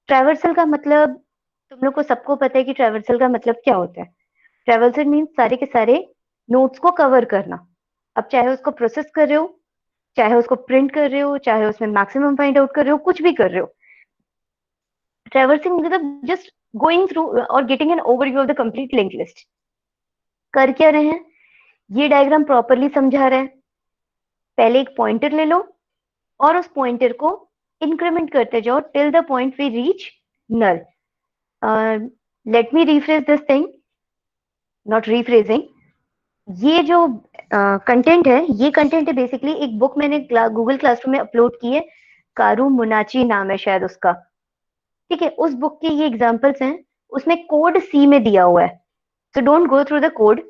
Traversal का मतलब तुम लोग को सबको पता है कि ट्रैवर्सल का मतलब क्या होता है। ट्रैवर्सल मीन्स सारे के सारे नोट्स को कवर करना। अब चाहे उसको प्रोसेस कर रहे हो, चाहे उसको प्रिंट कर रहे हो, चाहे उसमें मैक्सिमम फाइंड आउट कर रहे हो, कुछ भी कर रहे हो, ट्रैवर्सिंग मतलब जस्ट गोइंग थ्रू और getting an overview of the complete link list. कर क्या रहे हैं, ये डायग्राम प्रॉपरली समझा रहा है। पहले एक पॉइंटर ले लो और उस पॉइंटर को इंक्रीमेंट करते जाओ till the point we reach null. Let me rephrase this thing, not rephrasing. ये जो कंटेंट है, ये कंटेंट है बेसिकली एक बुक मैंने गूगल क्लासरूम में अपलोड की है, कारू मुनाची नाम है शायद उसका। ठीक है, उस बुक के ये एग्जांपल्स हैं, उसमें कोड सी में दिया हुआ है, so don't go through the code.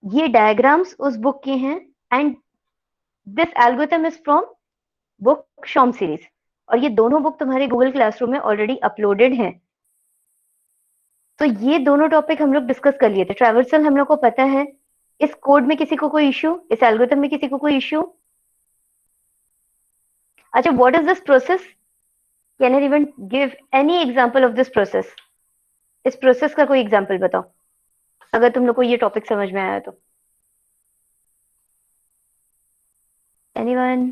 ये डायग्राम्स उस बुक के हैं and this algorithm is from book शॉम series, और ये दोनों बुक तुम्हारे गूगल क्लासरूम में ऑलरेडी अपलोडेड हैं। तो ये दोनों टॉपिक हम लोग डिस्कस कर लिए थे। ट्रैवर्सल हम लोग को पता है। इस कोड में किसी को कोई इश्यू, इस एल्गोरिथम में किसी को कोई इश्यू? अच्छा, what is this process? Can I even give any example of this process? इस प्रोसेस का कोई एग्जांपल बताओ, अगर तुम लोग को ये टॉपिक समझ में आया तो। एनीवन?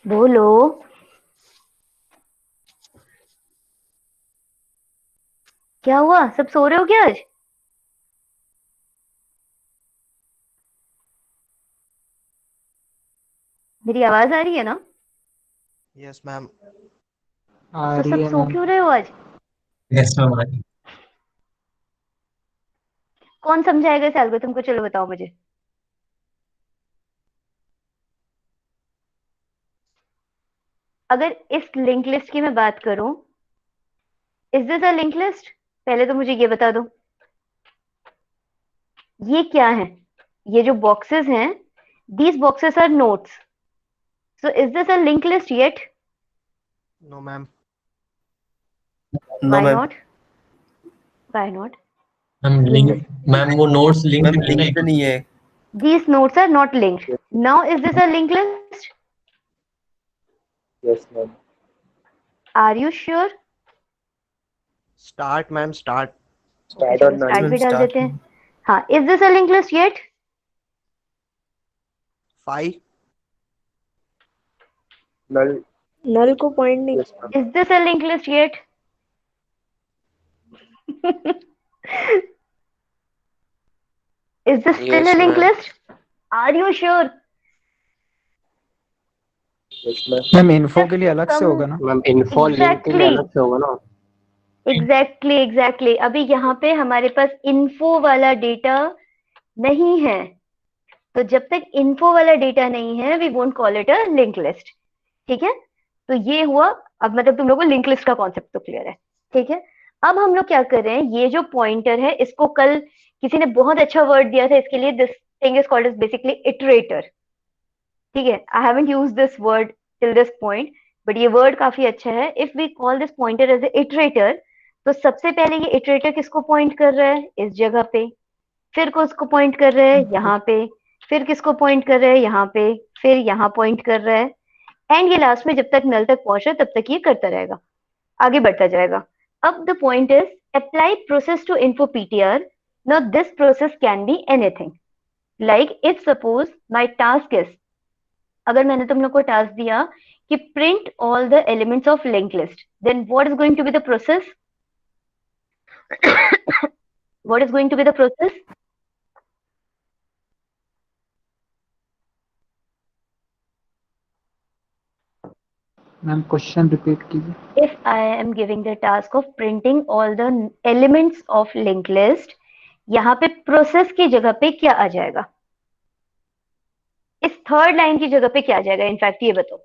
बोलो। क्या हुआ, सब सो रहे हो क्या आज? मेरी आवाज आ रही है ना? Yes ma'am. आ तो रही सब है सो मैम। क्यों रहे हो आज? Yes ma'am. कौन समझाएगा इस एल्गोरिथम को, चलो बताओ मुझे। अगर इस लिंक लिस्ट की मैं बात करूं, is this a link list? पहले तो मुझे ये बता दो, ये क्या है? ये जो बॉक्सेस हैं, these boxes are nodes, so is this a link list yet? No ma'am. No why ma'am. Not? Why not? Ma'am ये लिंक, मैम वो नोट्स लिंक मैम नहीं है ना लिंक्ड एक। नहीं है। these notes are not linked. Now is this a linked list? Yes ma'am. Are you sure? Start ma'am start. Okay start और चलो नल। स्टार्ट मैम भी डाल स्टार्ट। देते हैं। हाँ, is this a linked list yet? 5। नल। नल को पॉइंट नहीं। Yes ma'am. Is this a linked list yet? Is this still a yes linked ma'am. list? Are you sure? Yes ma'am. Ma'am info के लिए Just अलग से some होगा ना? Ma'am info link के लिए exactly अलग से होगा ना? exactly अभी यहाँ पे हमारे पास इन्फो वाला डेटा नहीं है, तो जब तक इन्फो वाला डेटा नहीं है we won't call it a link list. ठीक है, तो ये हुआ। अब मतलब तुम लोगों को लिंक लिस्ट का कॉन्सेप्ट तो क्लियर है। ठीक है, अब हम लोग क्या कर रहे हैं, ये जो पॉइंटर है इसको कल किसी ने बहुत अच्छा वर्ड दिया था इसके लिए, this thing is called is basically iterator. ठीक है, I haven't use this word till this point, but ये वर्ड काफी अच्छा है। If we call this pointer as a iterator, तो सबसे पहले ये इटरेटर किसको पॉइंट कर रहा है, इस जगह पे, फिर को उसको पॉइंट कर रहा है यहाँ पे, फिर किसको पॉइंट कर रहा है यहाँ पे, फिर यहाँ पॉइंट कर रहा है, एंड ये लास्ट में जब तक नल तक पहुंच रहा है तब तक ये करता रहेगा, आगे बढ़ता जाएगा। अब the point is apply process to info PTR. Now this process can be anything, like if suppose my task is, अगर मैंने तुम लोग को टास्क दिया कि print all the elements of link list, then what is going to be the process? What is going to be the process? Ma'am question repeat कीजिए। If I am giving the task of printing all the elements of linked list, यहाँ पे process की जगह पे क्या आ जाएगा? इस third line की जगह पे क्या आ जाएगा? इनफैक्ट ये बताओ,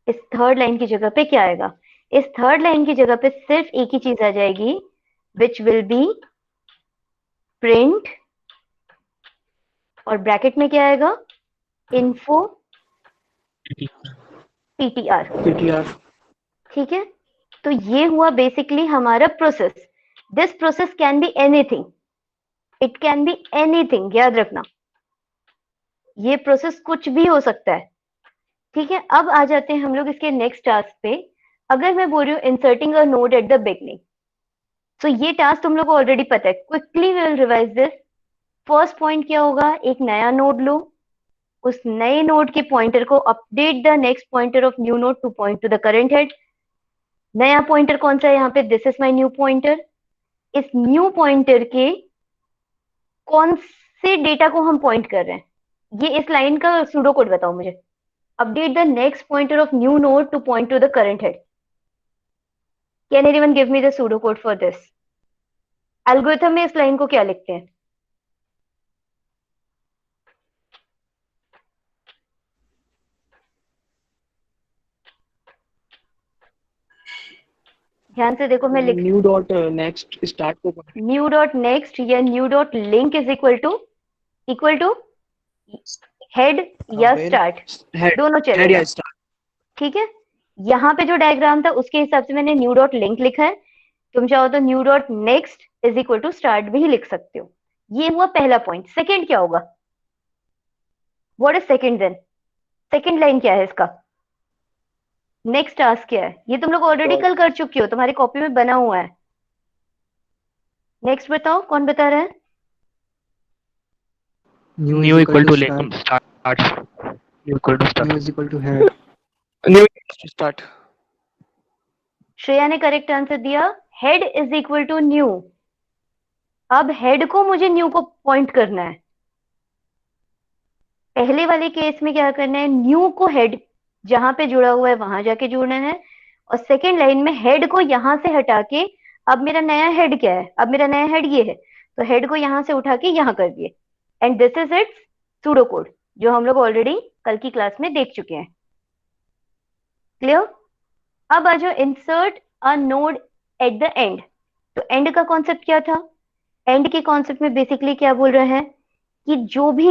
इस थर्ड लाइन की जगह पे क्या आएगा? इस थर्ड लाइन की जगह पे सिर्फ एक ही चीज आ जाएगी, विच विल बी प्रिंट, और ब्रैकेट में क्या आएगा? Info PTR. पीटीआर। ठीक है, तो ये हुआ बेसिकली हमारा process. This process can be anything, it can be anything, याद रखना। ये प्रोसेस कुछ भी हो सकता है, ठीक है। अब आ जाते हैं हम लोग इसके नेक्स्ट टास्क पे। अगर मैं बोल रही हूँ inserting a node at the beginning, तो ये टास्क तुम लोग को ऑलरेडी पता है। Quickly we will revise this. First point क्या होगा, एक नया नोड लो, उस नए नोड के पॉइंटर को update the next pointer of new node two point to the current head. नया पॉइंटर कौन सा है यहाँ पे, this is my new pointer. इस न्यू पॉइंटर के कौन से डेटा को हम पॉइंट कर रहे हैं, ये इस लाइन का सूडो कोड बताओ मुझे। Update the next pointer of new node two point to the current head. Can anyone give me the pseudo code for this? Algorithm में इस लाइन को क्या लिखते हैं? ध्यान से देखो, मैं लिख न्यू डॉट नेक्स्ट स्टार्ट को न्यू डॉट नेक्स्ट या new dot link is equal to head या Well, स्टार्ट, हेड दोनों हेड चलेगा, या स्टार्ट। ठीक है। यहाँ पे जो डायग्राम था उसके हिसाब से मैंने न्यू डॉट लिंक लिखा है। तुम चाहो तो new dot next is equal to start भी लिख सकते हो। ये हुआ पहला पॉइंट। सेकंड क्या होगा, what is second then? Second line क्या है इसका? नेक्स्ट टास्क क्या है? ये तुम लोग ऑलरेडी कल कर चुके हो, तुम्हारी कॉपी में बना हुआ है। नेक्स्ट बताओ, कौन बता रहा है? New equal to start, new equal to start, new is equal to head, new to start. Shreya ने करेक्ट आंसर दिया, head is equal to new. अब हेड को मुझे न्यू को पॉइंट करना है। पहले वाले केस में क्या करना है, न्यू को हेड जहां पे जुड़ा हुआ है वहां जाके जोड़ना है, और सेकेंड लाइन में हेड को यहां से हटा के, अब मेरा नया हेड क्या है, अब मेरा नया हेड ये है, तो हेड को यहां से उठा के यहां कर दिए। And this is it's pseudo code, जो हम लोग ऑलरेडी कल की क्लास में देख चुके हैं। क्लियर? अब आ जाओ, insert a node at the end. तो एंड का कॉन्सेप्ट क्या था? एंड के कॉन्सेप्ट में बेसिकली क्या बोल रहा है कि जो भी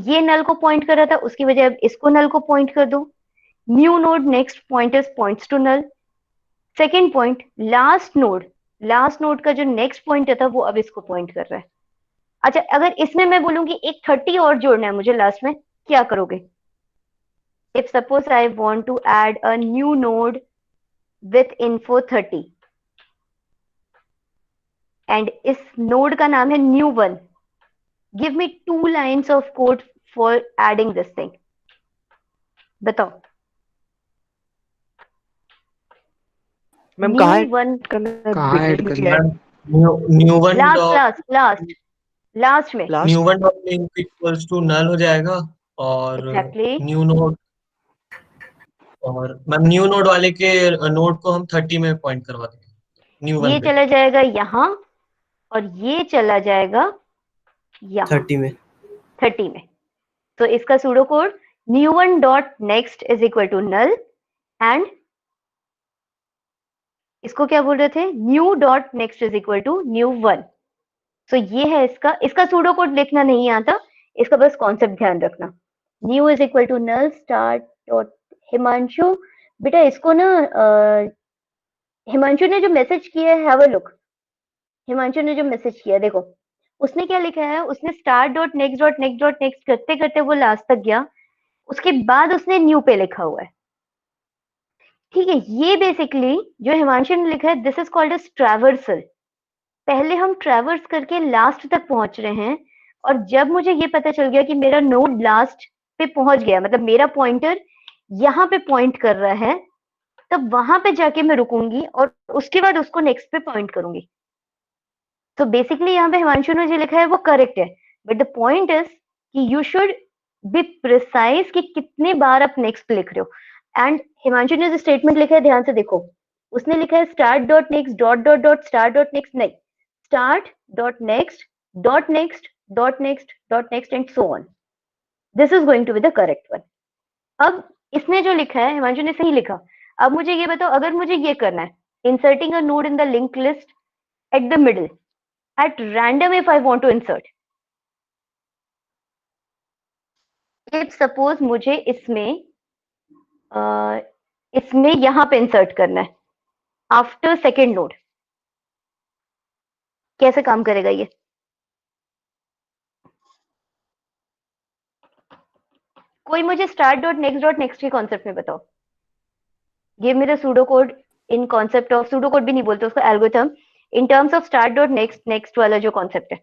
ये नल को पॉइंट कर रहा था उसकी वजह अब इसको नल को पॉइंट कर दो। New node next pointers points to null. Second point, last node का जो नेक्स्ट पॉइंटर था वो अब इसको पॉइंट कर रहा है। अच्छा, अगर इसमें मैं बोलूंगी एक 30 और जोड़ना है मुझे लास्ट में, क्या करोगे? If suppose I want to add a new node with info 30 and इस नोड का नाम है new one, give me 2 lines of code for adding this thing. बताओ। मैम न्यू कहाँ वन, कहाँ ऐड करना है? New one last dot last last last में new one dot link equals to null हो जाएगा, और एग्जैक्टली न्यू नोड, और मैम न्यू नोड वाले के नोड को हम 30 में पॉइंट करवा देंगे न्यू ये वन पे। चला जाएगा यहाँ और ये चला जाएगा यहाँ 30 में 30 में। तो इसका pseudo code new one dot next is equal to null, and इसको क्या बोल रहे थे, new dot next is equal to new one. तो ये है इसका सूडो कोड लिखना नहीं आता, इसका बस कॉन्सेप्ट ध्यान रखना। New is equal to null start dot. Himanshu बेटा, इसको ना हिमांशु ने जो मैसेज किया है, हैव अ लुक। हिमांशु ने जो मैसेज किया देखो, उसने क्या लिखा है, उसने start dot next dot next dot next करते करते वो लास्ट तक गया, उसके बाद उसने न्यू पे लिखा हुआ है, ठीक है। ये बेसिकली जो हिमांशु ने लिखा है, this is called as traversal. पहले हम ट्रैवर्स करके लास्ट तक पहुंच रहे हैं, और जब मुझे ये पता चल गया कि मेरा नोड लास्ट पे पहुंच गया, मतलब मेरा पॉइंटर यहाँ पे पॉइंट कर रहा है, तब वहां पे जाके मैं रुकूंगी और उसके बाद उसको नेक्स्ट पे पॉइंट करूंगी। तो बेसिकली यहाँ पे हिमांशु ने जो लिखा है वो करेक्ट है, बट द पॉइंट इज कि यू शुड बी प्रिसाइज कि कितने बार आप नेक्स्ट लिख रहे हो। एंड हिमांशु ने जो स्टेटमेंट लिखा है ध्यान से देखो, उसने लिखा है start dot next dot dot dot start dot next, नहीं, start dot next dot next dot next dot next and so on. This is going to be the correct one. अब इसने जो लिखा है हिमांशु ने सही लिखा। अब मुझे ये बताओ, अगर मुझे ये करना है, inserting a node in the link list at the middle at random, if I want to insert, if suppose मुझे इसमें यहां पे इंसर्ट करना है आफ्टर सेकेंड नोड, कैसे काम करेगा ये? कोई मुझे स्टार्ट डॉट नेक्स्ट के कॉन्सेप्ट में बताओ। Give me the pseudo code in concept of, pseudo code भी नहीं बोलते उसको, algorithm in terms of start dot next वाला जो कॉन्सेप्ट है।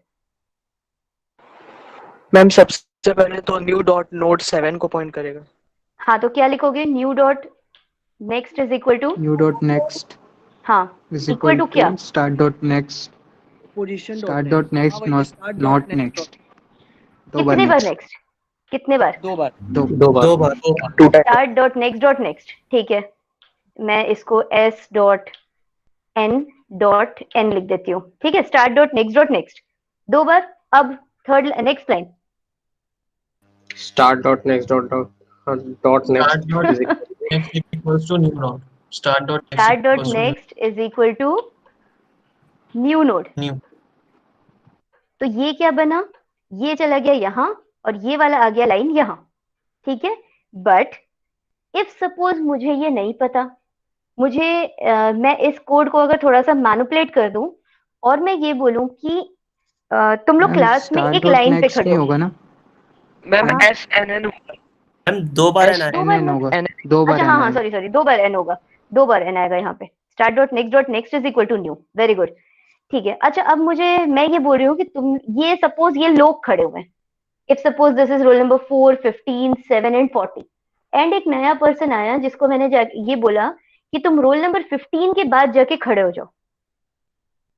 मैम सबसे पहले तो न्यू डॉट नोड 7 को पॉइंट करेगा। हाँ, तो क्या लिखोगे? New dot next is equal to, new dot next हाँ इज इक्वल इक्वल टू क्या? To start dot next, position start dot next not next. दो बार कितने बार नेक्स्ट, नेक्स्ट? कितने बार? दो बार। दो बार। दो बार two times. Start dot next, ठीक है। मैं इसको s डॉट n लिख देती हूँ, ठीक है। स्टार्ट डॉट नेक्स्ट दो बार। अब third next line, start dot next dot next is next equals to new node. Start dot next is equal to new node. New. तो ये क्या बना? ये चला गया यहाँ और ये वाला आ गया लाइन यहाँ, ठीक है। बट इफ सपोज मुझे ये नहीं पता, मैं इस कोड को अगर थोड़ा सा मैनिपुलेट कर दूं और मैं ये बोलूं कि तुम लोग क्लास में एक लाइन पे खड़े नहीं हो। होगा ना मैम हाँ। SNN मैम दो बार है ना। दो बार NN ना? होगा, दो बार अच्छा हाँ NN। हाँ, सॉरी, दो बार n होगा, दो बार n आएगा यहाँ पे। Start dot next is equal to new, very good, ठीक है। अच्छा अब मैं ये बोल रही हूँ कि तुम ये सपोज ये लोग खड़े हुए हैं, if suppose this is roll number 4, 15, 7 and 40 and एक नया पर्सन आया जिसको मैंने ये बोला कि तुम रोल नंबर 15 के बाद जाके खड़े हो जाओ।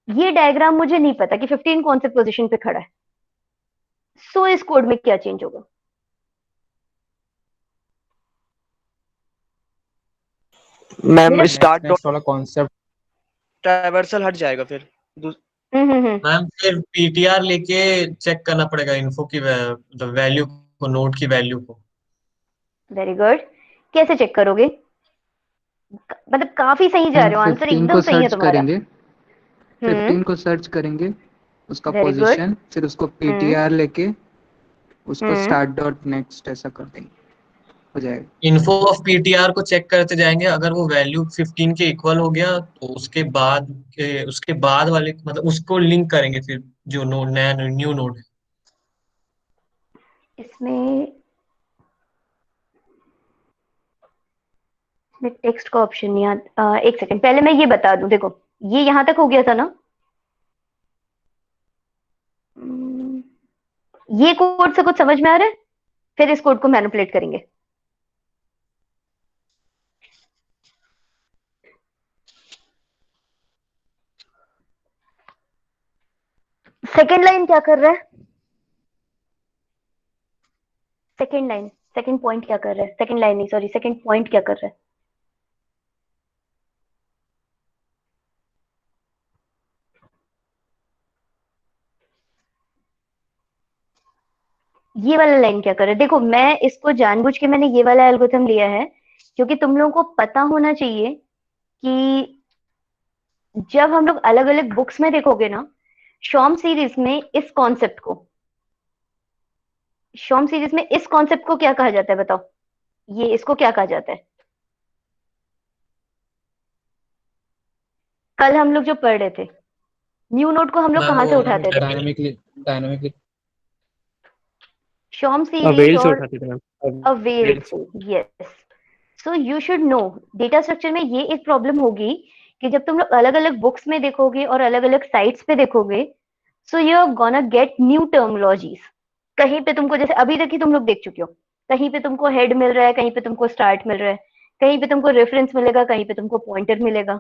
ये डायग्राम मुझे नहीं पता कि 15 कौन से पोजीशन पे खड़ा है, सो इस कोड में क्या चेंज होगा? मैम स्टार्ट डॉट वाला कॉन्सेप्ट ट्रावर्सल हट जाएगा फिर। मैम फिर पीटीआर लेके चेक करना पड़ेगा इन्फो की वैल्यू को, नोड की वैल्यू को। Very good. कैसे चेक करोगे? मतलब काफी सही जा रहे हो, आंसर 15 एकदम को सही है सर्च तुम्हारा। करेंगे, 15 को सर्च करेंगे, उसका Very good. पोजीशन, फिर उसको PTR लेके उसको हम्म। स्टार्ट डॉट नेक्स्ट ऐसा कर देंगे, हो जाएगा। इन्फो ऑफ पीटीआर को चेक करते जाएंगे, अगर वो वैल्यू 15 के इक्वल हो गया तो उसके बाद वाले मतलब उसको लिंक करेंगे फिर जो नोड नया न्यू नोड है। इसमें टेक्स्ट का ऑप्शन नहीं आता। एक सेकंड, पहले मैं ये बता दूं, देखो ये यहां तक हो गया था ना। ये कोड से कुछ समझ में आ रहा है? फिर इस कोड को मैनिपुलेट करेंगे। सेकेंड लाइन क्या कर रहा है? सेकेंड पॉइंट क्या कर रहा है? सेकेंड लाइन नहीं, सॉरी, सेकेंड पॉइंट क्या कर रहा है? ये वाला लाइन क्या कर रहा है? देखो मैं इसको जानबूझ के मैंने ये वाला एल्गोरिथम लिया है क्योंकि तुम लोगों को पता होना चाहिए कि जब हम लोग अलग अलग बुक्स में देखोगे ना, शॉम सीरीज में इस कॉन्सेप्ट को क्या कहा जाता है बताओ? ये इसको क्या कहा जाता है? कल हम लोग जो पढ़ रहे थे, न्यू नोड को हम लोग कहाँ से उठाते थे? डायनामिकली शॉम अवेल सीरीज से और उठाते थे मैम। अवेल से, yes. So you should know, data structure में ये एक प्रॉब्लम होगी कि जब तुम लोग अलग अलग बुक्स में देखोगे और अलग अलग साइट्स पे देखोगे, so you are gonna get new terminologies. कहीं पे तुमको, जैसे अभी तक ही तुम लोग देख चुके हो, कहीं पे तुमको हेड मिल रहा है, कहीं पे तुमको स्टार्ट मिल रहा है, कहीं पे तुमको रेफरेंस मिलेगा, कहीं पे तुमको पॉइंटर मिलेगा।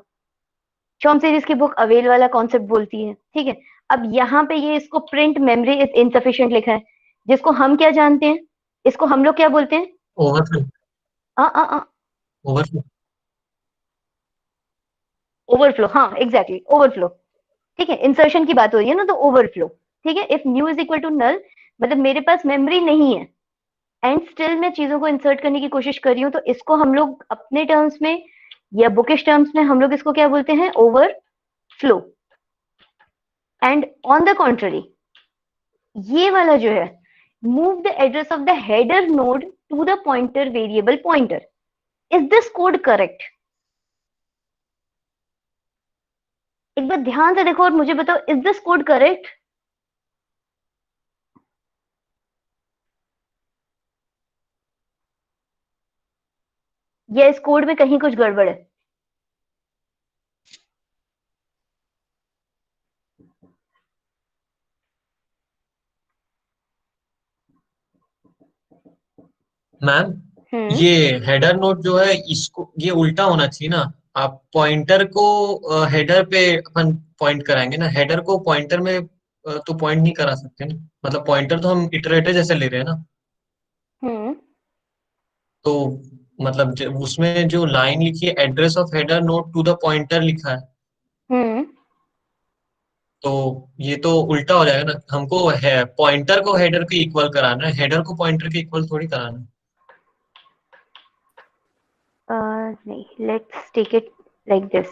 शॉम सीरीज की बुक अवेल वाला कॉन्सेप्ट बोलती है, ठीक है। अब यहाँ पे ये इसको प्रिंट मेमोरी इज इनसफिशिएंट लिखा है, जिसको हम क्या जानते हैं? इसको हम लोग क्या बोलते हैं? ओवरफ्लो। ओवरफ्लो। ओवरफ्लो, हाँ एग्जैक्टली, ओवरफ्लो, ठीक है। इंसर्शन की बात हो रही है ना, तो ओवरफ्लो, ठीक है। If new is equal to null, मतलब मेरे पास मेमोरी नहीं है एंड स्टिल मैं चीजों को इंसर्ट करने की कोशिश कर रही हूँ, तो इसको हम लोग अपने टर्म्स में या बुकिश टर्म्स में हम लोग इसको क्या बोलते हैं? Overflow. And on the contrary, ये वाला जो है, move the address of the header node to the pointer variable pointer. Is this code correct? एक बार ध्यान से देखो और मुझे बताओ, इज दिस कोड करेक्ट? या इस कोड में कहीं कुछ गड़बड़ है? मैम ये हेडर नोट जो है इसको ये उल्टा होना चाहिए ना। आप पॉइंटर को हेडर पे अपन पॉइंट कराएंगे ना, हेडर को पॉइंटर में तो पॉइंट नहीं करा सकते ना। मतलब पॉइंटर तो हम इटरेटर जैसे ले रहे हैं ना। हम्म तो मतलब उसमें जो लाइन लिखी है address of header node to the pointer लिखा है, हम्म तो ये तो उल्टा हो जाएगा ना। हमको है पॉइंटर को हेडर के इक्वल कराना है, हेडर को पॉइंटर के इक्वल थोड़ी कराना है। नहीं, let's take it like this.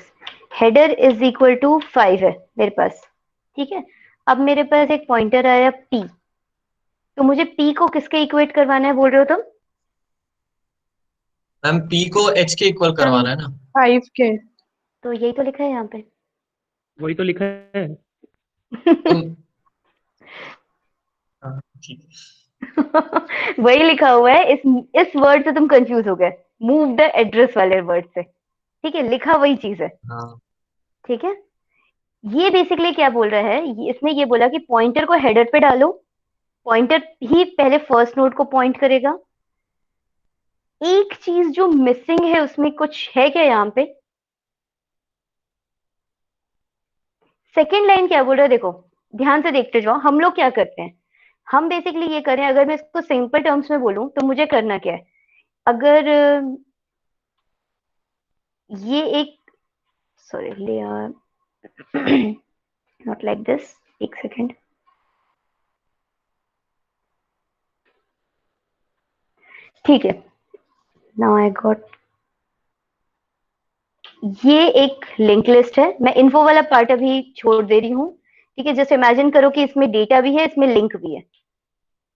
Header is equal to 5 है मेरे पास, ठीक है। अब मेरे पास एक पॉइंटर आया p, तो मुझे p को किसके इक्वेट करवाना है बोल रहे हो तुम? मैम p को h के इक्वल करवाना है ना। 5 के। तो यही तो लिखा है यहाँ पे। वही तो लिखा है। तुम हाँ, ठीक है। वही लिखा हुआ है। इस वर्ड से तुम कंफ्यूज हो गए, मूव द एड्रेस वाले वर्ड से। ठीक है, लिखा वही चीज है। हाँ ठीक है, ये बेसिकली क्या बोल रहा है, इसने ये बोला कि पॉइंटर को हेडर पे डालो, पॉइंटर ही पहले फर्स्ट नोड को पॉइंट करेगा। एक चीज जो मिसिंग है उसमें कुछ है क्या यहाँ पे? सेकेंड लाइन क्या बोल रहा है देखो, ध्यान से देखते जाओ। हम लोग क्या करते हैं, हम बेसिकली ये करें, अगर मैं इसको सिंपल टर्म्स में बोलूं तो मुझे करना क्या है। अगर ये एक, सॉरी नॉट लाइक दिस, एक सेकेंड। ठीक है, नाउ आई गॉट। ये एक लिंक लिस्ट है, मैं इन्फो वाला पार्ट अभी छोड़ दे रही हूँ। ठीक है, जस्ट इमेजिन करो कि इसमें डेटा भी है, इसमें लिंक भी है,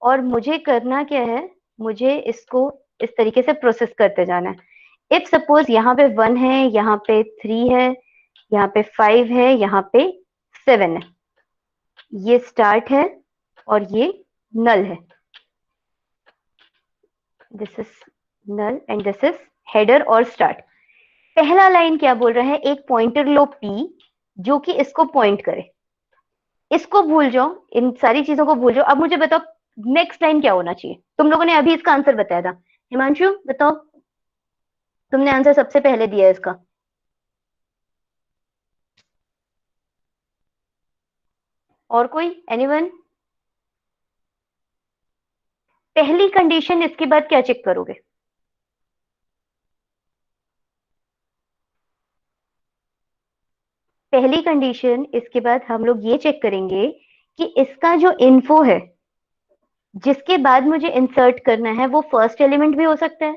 और मुझे करना क्या है, मुझे इसको इस तरीके से प्रोसेस करते जाना है। इफ सपोज यहाँ पे 1 है, यहाँ पे 3 है, यहाँ पे 5 है, यहाँ पे 7 है, ये स्टार्ट है और ये नल है। This is null and this is header और स्टार्ट। पहला लाइन क्या बोल रहा है, एक पॉइंटर लो p जो कि इसको पॉइंट करे। इसको भूल जाओ, इन सारी चीजों को भूल जाओ। अब मुझे बताओ नेक्स्ट लाइन क्या होना चाहिए। तुम लोगों ने अभी इसका आंसर बताया था। हिमांशु बताओ, तुमने आंसर सबसे पहले दिया है इसका। और कोई, एनीवन? पहली कंडीशन, इसके बाद क्या चेक करोगे? पहली कंडीशन, इसके बाद हम लोग ये चेक करेंगे कि इसका जो इन्फो है जिसके बाद मुझे इंसर्ट करना है, वो फर्स्ट एलिमेंट भी हो सकता है,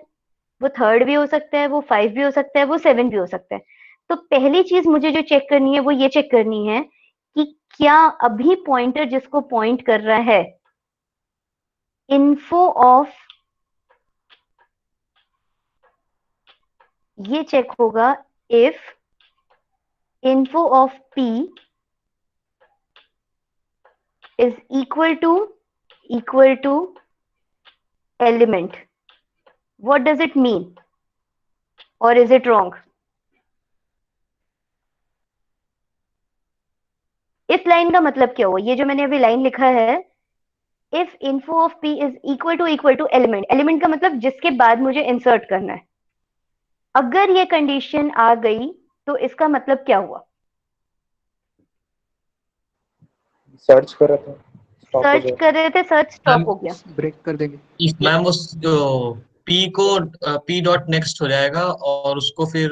वो थर्ड भी हो सकता है, वो 5 भी हो सकता है, वो 7 भी हो सकता है। तो पहली चीज मुझे जो चेक करनी है वो ये चेक करनी है कि क्या अभी पॉइंटर जिसको पॉइंट कर रहा है, इन्फो ऑफ, ये चेक होगा if info of p is equal to element. What does it mean? Or is it wrong? इस लाइन का मतलब क्या हुआ, ये जो मैंने अभी लाइन लिखा है, if info of p is equal to element. Element का मतलब जिसके बाद मुझे इंसर्ट करना है। अगर ये कंडीशन आ गई तो इसका मतलब क्या हुआ? सर्च कर रहा था, stop हो सर्च गया। कर रहे थे, सर्च स्टॉप हो गया। ब्रेक कर देंगे। मैम उस p को p डॉट नेक्स्ट हो जाएगा और उसको फिर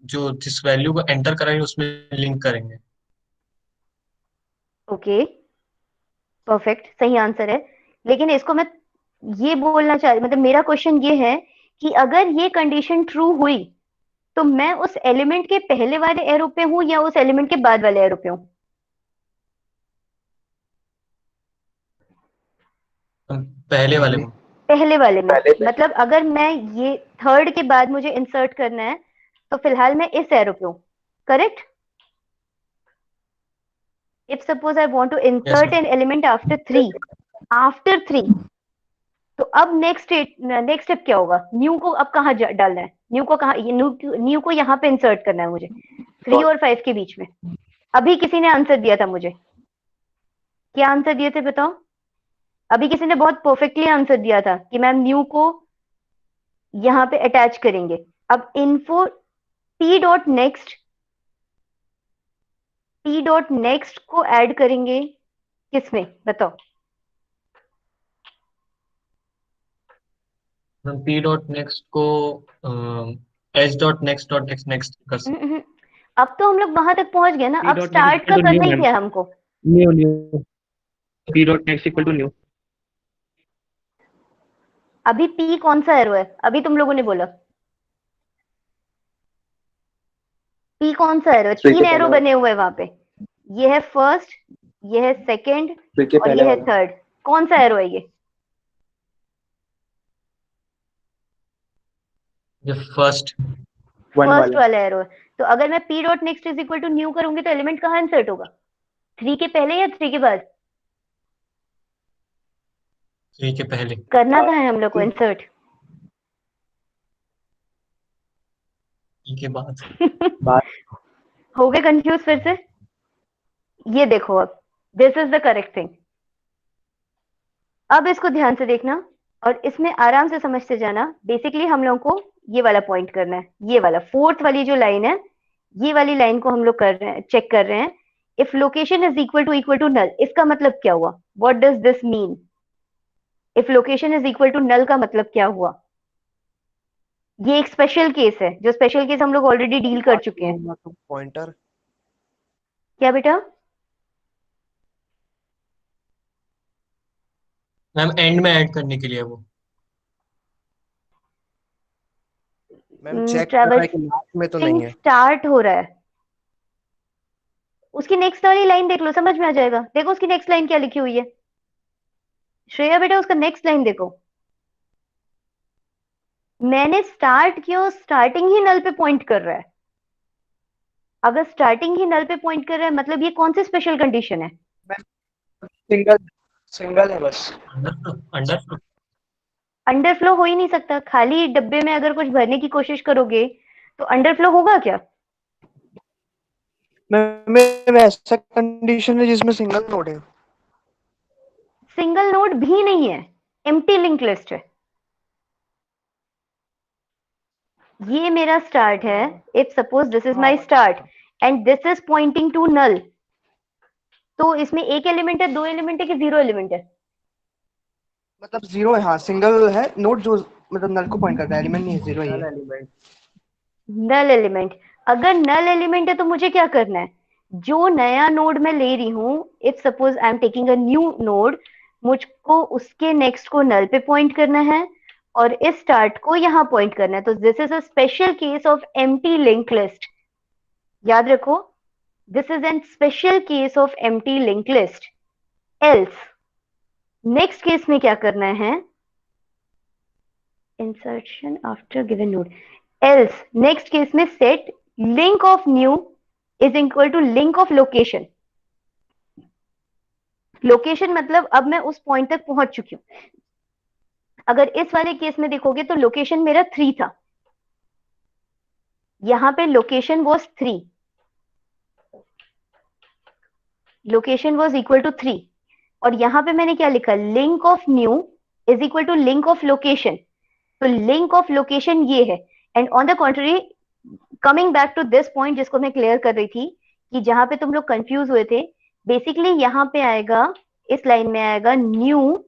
जो जिस वैल्यू को एंटर कराएंगे उसमें लिंक करेंगे। ओके, परफेक्ट, सही आंसर है। लेकिन इसको मैं ये बोलना चाह रही, मतलब मेरा क्वेश्चन ये है कि अगर ये कंडीशन ट्रू हुई तो मैं उस एलिमेंट के पहले वाले एरो पे हूं या उस एलिमेंट के बाद वाले एरो पे हूं? पहले वाले में। पहले वाले में। मतलब अगर मैं ये थर्ड के बाद मुझे इंसर्ट करना है तो फिलहाल मैं इस एरो पे हूं, correct? If suppose I want to insert an element after 3, तो अब नेक्स्ट स्टेप क्या होगा, न्यू को अब कहाँ डालना है? न्यू को कहा, न्यू को यहाँ पे इंसर्ट करना है मुझे 3 और 5 के बीच में। अभी किसी ने आंसर दिया था मुझे, क्या आंसर दिए थे बताओ? अभी किसी ने बहुत परफेक्टली आंसर दिया था कि मैम न्यू को यहाँ पे अटैच करेंगे। अब इन्फो p डॉट नेक्स्ट को ऐड करेंगे किसमें बताओ? p डॉट नेक्स्ट को h डॉट नेक्स्ट कर सकते। अब तो हम लोग वहां तक पहुंच गए ना, P अब dot स्टार्ट next का equal to करना new, ही ma'am. क्या है हमको? New. P dot next equal to new. अभी p कौन सा एरो है? अभी तुम लोगों ने बोला p कौन सा एरो है? 3 एरो बने हुए हैं वहां पे, ये है फर्स्ट, ये है सेकंड और ये है थर्ड। कौन सा एरो है ये? फर्स्ट वाला एरो है। तो अगर मैं p dot next is equal to new करूंगी तो एलिमेंट कहाँ इंसर्ट होगा? 3 के पहले या 3 के बाद? 3 के पहले। करना कहाँ है हम लोग को इंसर्ट? 3 के बाद। हो गए कंफ्यूज फिर से? ये देखो, अब this is the correct thing. अब इसको ध्यान से देखना और इसमें आराम से समझते जाना। बेसिकली हम लोगों को ये वाला पॉइंट करना है, ये वाला फोर्थ वाली जो लाइन है, ये वाली लाइन को हम लोग कर रहे हैं, चेक कर रहे हैं। If location is equal to null, इसका मतलब क्या हुआ? What does this mean? If location is equal to null का मतलब क्या हुआ? ये एक स्पेशल केस है, जो स्पेशल केस हम लोग ऑलरेडी डील कर चुके हैं। पॉइंटर क्या बेटा? मैम एंड में ऐड करने के लिए वो। मैम चेक कर रहा है कि लास्ट में तो नहीं है। स्टार्ट हो रहा है, उसकी नेक्स्ट वाली लाइन देख लो, समझ में आ जाएगा। देखो उसकी नेक्स्ट लाइन क्या लिखी हुई है श्रेया बेटा, उसका नेक्स्ट लाइन देखो। मैंने स्टार्ट किया, स्टार्टिंग ही नल पे पॉइंट कर रहा है। अगर स्टार्टिंग ही नल पे पॉइंट कर रहा है मतलब ये कौन सी स्पेशल कंडीशन है? सिंगल है बस। अंडरफ्लो हो ही नहीं सकता। खाली डब्बे में अगर कुछ भरने की कोशिश करोगे तो अंडरफ्लो होगा क्या? मैम ऐसा कंडीशन है जिसमें सिंगल नोड है। सिंगल नोड भी नहीं है, एम्प्टी लिंक लिस्ट है। ये मेरा स्टार्ट है। If suppose this is my start and this is pointing to null, तो इसमें एक एलिमेंट है, 2 एलिमेंट है कि 0 एलिमेंट है? मतलब 0 है। हाँ सिंगल है नोड जो मतलब नल को पॉइंट करता है, एलिमेंट नहीं है, 0 ही है। नल एलिमेंट। अगर नल एलिमेंट है तो मुझे क्या करना है? जो नया नोड मैं ले रही हूं, if suppose I am taking a new node, मुझको उसके नेक्स्ट को नल पे पॉइंट करना है और इस स्टार्ट को यहां पॉइंट करना है। तो this is a special case of empty link list. याद रखो, this is an special case of empty link list. Else next case में क्या करना है? Insertion after given node. Else next case में set link of new is equal to link of location. Location मतलब अब मैं उस पॉइंट तक पहुंच चुकी हूं। अगर इस वाले केस में देखोगे तो लोकेशन मेरा 3 था, यहां पे location was 3, location was equal to 3 और यहां पे मैंने क्या लिखा? Link of new is equal to link of location. तो लिंक ऑफ लोकेशन ये है। And on the contrary, coming back to this point जिसको मैं क्लियर कर रही थी कि जहां पे तुम लोग कंफ्यूज हुए थे, बेसिकली यहां पे आएगा, इस लाइन में आएगा new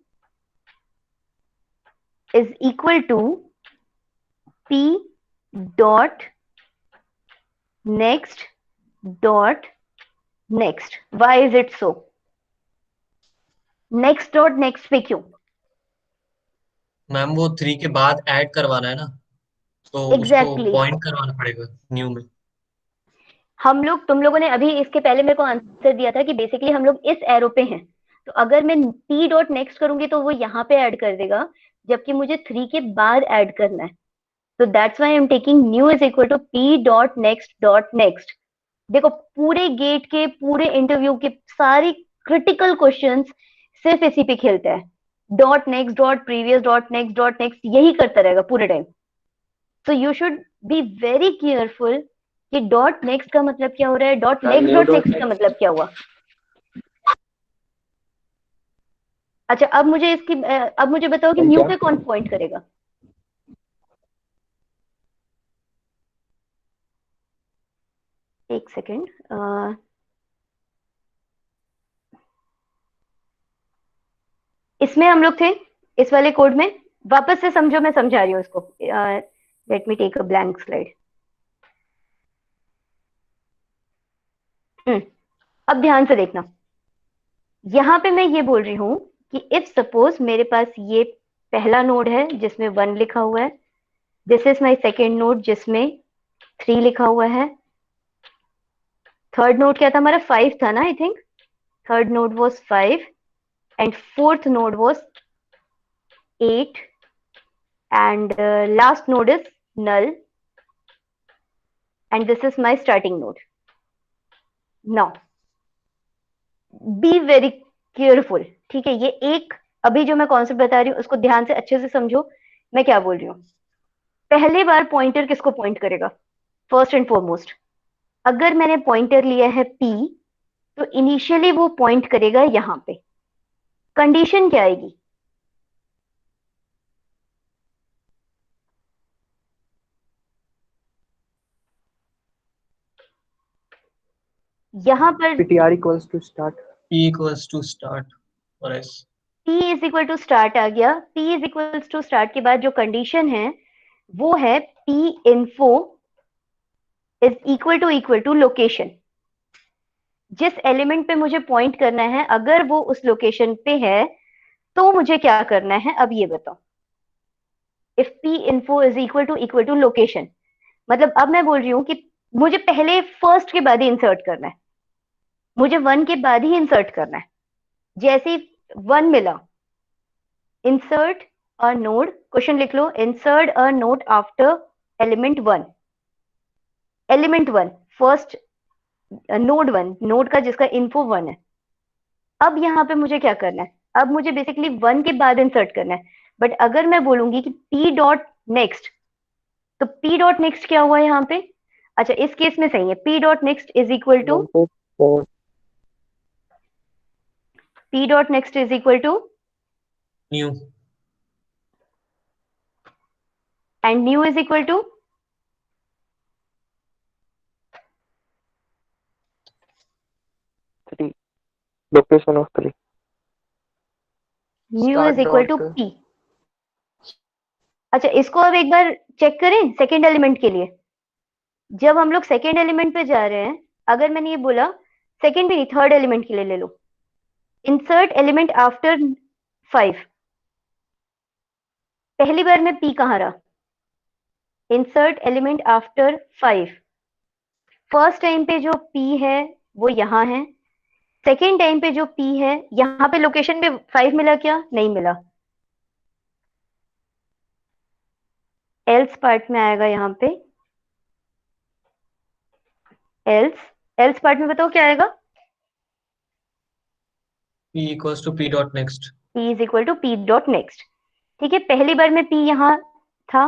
is equal to p dot next dot next. Why is it so? Next dot next पे क्यों? मैम वो 3 के बाद ऐड करवाना है ना, तो उसको पॉइंट करवाना पड़ेगा न्यू में। हम लोग, तुम लोगों ने अभी इसके पहले मेरे को आंसर दिया था कि बेसिकली हम लोग इस एरो पे हैं, तो अगर मैं p डॉट नेक्स्ट करूंगी तो वो यहाँ पे ऐड कर देगा, जबकि मुझे 3 के बाद ऐड करना है। तो that's why I am taking new is equal to p dot next. देखो पूरे गेट के, पूरे इंटरव्यू के सारी क्रिटिकल क्वेश्चंस सिर्फ इसी पे खेलते हैं। Dot next dot previous dot next यही करता रहेगा पूरे time. So you should be very careful कि डॉट नेक्स्ट का मतलब क्या हो रहा है, डॉट नेक्स्ट डॉट नेक्स्ट का मतलब क्या हुआ। अच्छा, अब मुझे बताओ कि न्यू पे कौन पॉइंट करेगा। एक सेकेंड, इसमें हम लोग थे, इस वाले कोड में। वापस से समझो, मैं समझा रही हूँ इसको। Let me take a blank slide. अब ध्यान से देखना, यहां पे मैं ये बोल रही हूं कि इफ सपोज मेरे पास ये पहला नोड है जिसमें 1 लिखा हुआ है, this is my second node जिसमें 3 लिखा हुआ है, थर्ड नोड क्या था हमारा, 5 था ना, I think third node was 5 and fourth node was 8 and last node is null and this is my starting node. Now be very careful, ठीक है। ये एक अभी जो मैं कॉन्सेप्ट बता रही हूँ उसको ध्यान से अच्छे से समझो मैं क्या बोल रही हूँ। पहली बार पॉइंटर किसको पॉइंट करेगा, फर्स्ट एंड फॉरमोस्ट अगर मैंने पॉइंटर लिया है p तो इनिशियली वो पॉइंट करेगा यहां पे। कंडीशन क्या आएगी, यहां पर ptr equals to start, p equals to start और s p is equal to start आ गया। p is equal to start के बाद जो कंडीशन है वो है p info is equal to location. जिस एलिमेंट पे मुझे पॉइंट करना है अगर वो उस लोकेशन पे है तो मुझे क्या करना है, अब ये बताओ। If p info is equal to location मतलब अब मैं बोल रही हूँ कि मुझे पहले फर्स्ट के बाद ही इंसर्ट करना है, मुझे 1 के बाद ही इंसर्ट करना है। जैसे ही 1 मिला, इंसर्ट अ नोड, क्वेश्चन लिख लो, insert a node after element 1, element 1 first node 1, node का जिसका इन्फो 1 है। अब यहाँ पे मुझे क्या करना है, अब मुझे बेसिकली 1 के बाद इंसर्ट करना है। बट अगर मैं बोलूंगी कि p डॉट नेक्स्ट, तो p डॉट नेक्स्ट क्या हुआ यहाँ पे, अच्छा इस केस में सही है, p dot next is equal to 1 to 4, p dot next is equal to new and new is equal to 3, location of 3, new Start is equal to dot- p। अच्छा इसको अब एक बार चेक करें सेकेंड एलिमेंट के लिए। जब हम लोग सेकेंड एलिमेंट पे जा रहे हैं, अगर मैंने ये बोला, सेकेंड भी नहीं थर्ड एलिमेंट के लिए ले लो, इंसर्ट एलिमेंट आफ्टर 5, पहली बार में p कहाँ रहा, insert element after 5, first time पे जो p है वो यहाँ है, सेकेंड टाइम पे जो p है यहाँ पे लोकेशन पे 5 मिला क्या, नहीं मिला, एल्स पार्ट में आएगा यहाँ पे, एल्स पार्ट में बताओ क्या आएगा, p equals to p dot next p is equal to p dot next. ठीक है, पहली बार में p यहाँ था,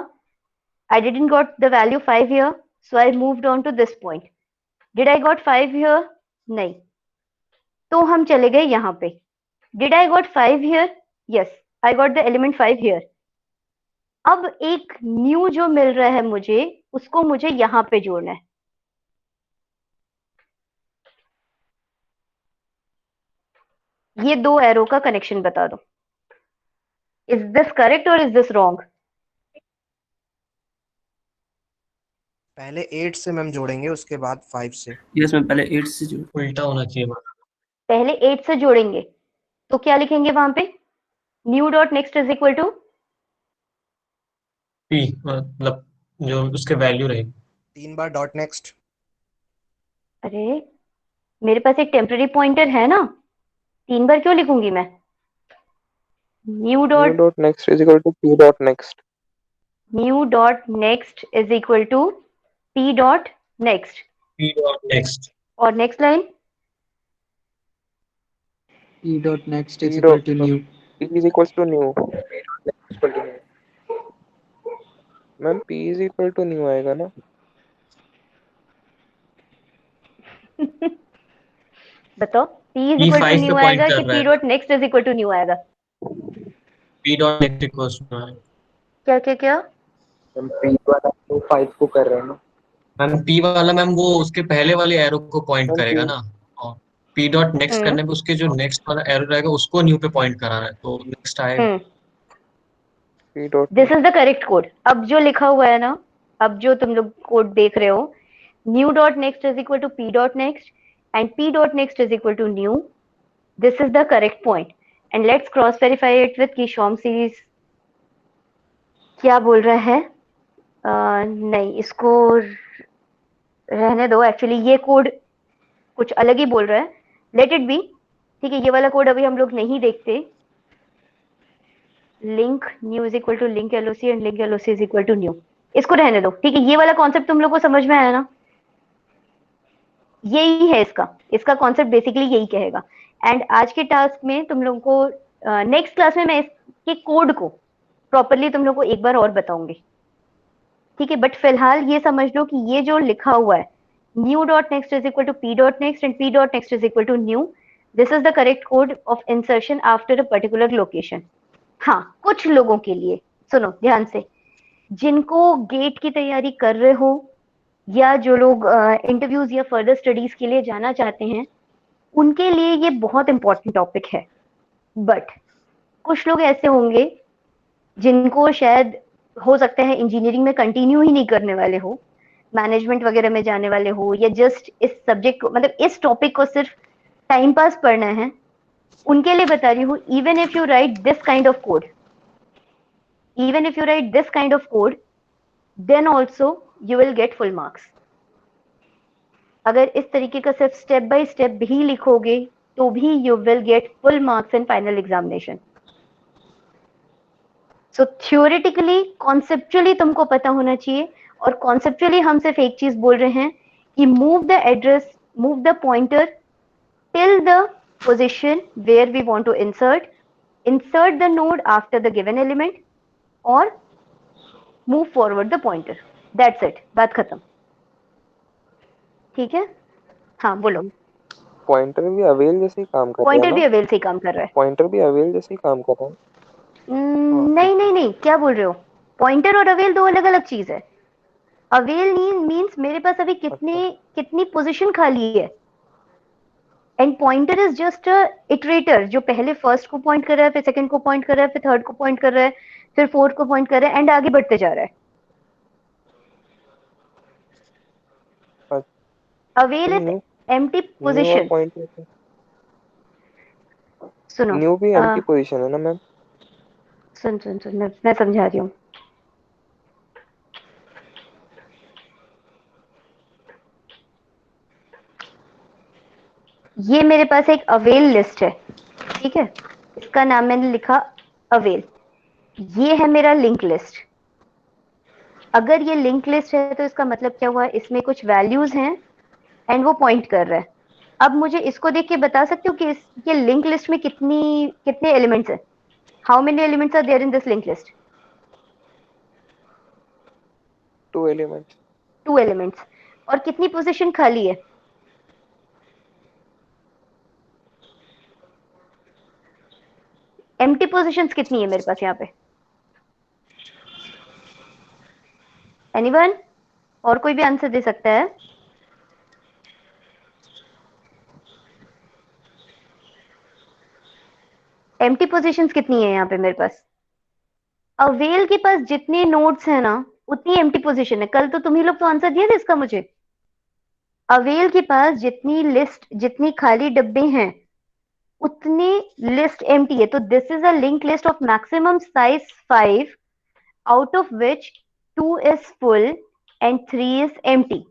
I didn't got the value 5 here, so I moved on to this point. Did I got 5 here? नहीं, तो हम चले गए यहाँ पे। Did I got 5 here? Yes, I got the element 5 here. अब एक न्यू जो मिल रहा है मुझे, उसको मुझे यहाँ पे जोड़ना है। ये दो एरो का कनेक्शन बता दो, इज दिस करेक्ट और इज दिस रॉन्ग। पहले 8 से मैम जोड़ेंगे, उसके बाद 5 से। यस मैम, पहले 8 से जोड़। उल्टा होना चाहिए हमारा। पहले 8 से जोड़ेंगे तो क्या लिखेंगे वहां पे, new dot next is equal to p मतलब जो उसके वैल्यू रहेगी 3 बार डॉट नेक्स्ट। अरे मेरे पास एक टेम्पररी पॉइंटर है ना, 3 बार क्यों लिखूंगी मैं, new new dot dot next is equal to p dot next, new dot next is equal to p dot next, p dot next और next line p dot next p is equal dot to new. p is equals to new, p dot next is equal to new. Ma'am P is equal to new आएगा ना? बताओ, P is P equal to 5 पे new point आएगा कर कि रहा P है। Dot next is equal to new आएगा? P dot next equals to है। क्या क्या क्या? मैम P वाला तो 5 को कर रहे हैं ना? मैम P वाला मैम वो उसके पहले वाले एरो को पॉइंट मैम करेगा P ना, और P डॉट नेक्स्ट हम्म करने पे उसके जो नेक्स्ट वाला एरो रहेगा उसको न्यू पे पॉइंट कराना है, तो नेक्स्ट आएगा। हम्म P dot this is the correct code. अब जो लिखा हुआ है ना, अब जो तुम लोग कोड देख रहे हो, new dot next is equal to P dot next and P dot next is equal to new, this is the correct point. And let's cross verify it with कीशॉम सीरीज। क्या बोल रहा है? नहीं, इसको रहने दो। एक्चुअली ये कोड कुछ अलग ही बोल रहा है, लेट इट बी। ठीक है, ये वाला कोड अभी हम लोग नहीं देखते। Link new is equal to link LOC and link LOC is equal to new, इसको रहने दो। ठीक है, ये वाला कॉन्सेप्ट तुम लोग को समझ में आया ना? यही है इसका इसका कॉन्सेप्ट बेसिकली यही कहेगा। एंड आज के टास्क में तुम लोगों को नेक्स्ट क्लास में मैं इसके कोड को प्रॉपरली तुम लोग को एक बार और बताऊंगी। ठीक है, बट फिलहाल ये समझ लो कि ये जो लिखा हुआ है, new dot next is equal to P dot next and P dot next is equal to new, this is the correct code of insertion after a particular location. हाँ, कुछ लोगों के लिए सुनो ध्यान से, जिनको गेट की तैयारी कर रहे हो या जो लोग इंटरव्यूज या फर्दर स्टडीज के लिए जाना चाहते हैं, उनके लिए ये बहुत इंपॉर्टेंट टॉपिक है। बट कुछ लोग ऐसे होंगे जिनको शायद हो सकता है इंजीनियरिंग में कंटिन्यू ही नहीं करने वाले हो, मैनेजमेंट वगैरह में जाने वाले हो, या जस्ट इस सब्जेक्ट को मतलब इस टॉपिक को सिर्फ टाइम पास पढ़ना है, उनके लिए बता रही हूँ, even if you right this kind of code, even if you write this kind of code, then also you will get full marks. अगर इस तरीके का सिर्फ स्टेप बाय स्टेप भी लिखोगे तो भी you will get full marks in final examination. So theoretically, conceptually तुमको पता होना चाहिए, और conceptually हम सिर्फ एक चीज बोल रहे हैं कि move the address, move the pointer till the position where we want to insert the node after the given element, और move forward the pointer. That's it, बात खत्म। ठीक है, हाँ बोलो। पॉइंटर भी अवेल जैसे ही काम कर रहा है पॉइंटर ना? भी अवेल से ही काम कर रहा है। पॉइंटर भी अवेल जैसे ही काम कर रहा है। नहीं नहीं नहीं, क्या बोल रहे हो? पॉइंटर और अवेल दो अलग अलग चीज है। अवेल मीन्स मेरे पास अभी कितनी पोजीशन खाली है, and pointer is just a iterator, जो पहले फर्स्ट को पॉइंट कर रहा है, फिर सेकंड को पॉइंट कर रहा है, फिर थर्ड को पॉइंट कर रहा है, फिर फोर्थ को पॉइंट कर रहा है, एंड आगे बढ़ते जा रहा है। Avail is empty position. सुनो, न्यू भी एम्प्टी पोजीशन है ना मैम? सुन मैं समझा रही हूँ। ये मेरे पास एक अवेल लिस्ट है, ठीक है, इसका नाम मैंने लिखा अवेल। ये है मेरा लिंक लिस्ट। अगर ये लिंक लिस्ट है तो इसका मतलब क्या हुआ? इसमें कुछ वैल्यूज हैं एंड वो पॉइंट कर रहा है। अब मुझे इसको देख के बता सकते हो कि ये लिंक लिस्ट में कितने एलिमेंट्स हैं? How many elements are there in this link list? 2 elements. 2 elements. और कितनी पोजीशन खाली है? एम्प्टी पोजीशंस कितनी है मेरे पास यहाँ पे? एनीवन? और कोई भी आंसर दे सकता है? एम्प्टी पोजीशंस कितनी है यहाँ पे मेरे पास? अवेल के पास जितने नोड्स है ना, उतनी एम्प्टी पोजीशन है। कल तो तुम ही लोग तो आंसर दिए थे इसका मुझे। अवेल के पास जितनी खाली डब्बे हैं, उतनी लिस्ट एम्प्टी है। तो this is a link list of maximum size 5, out of which 2 is full and 3 is empty.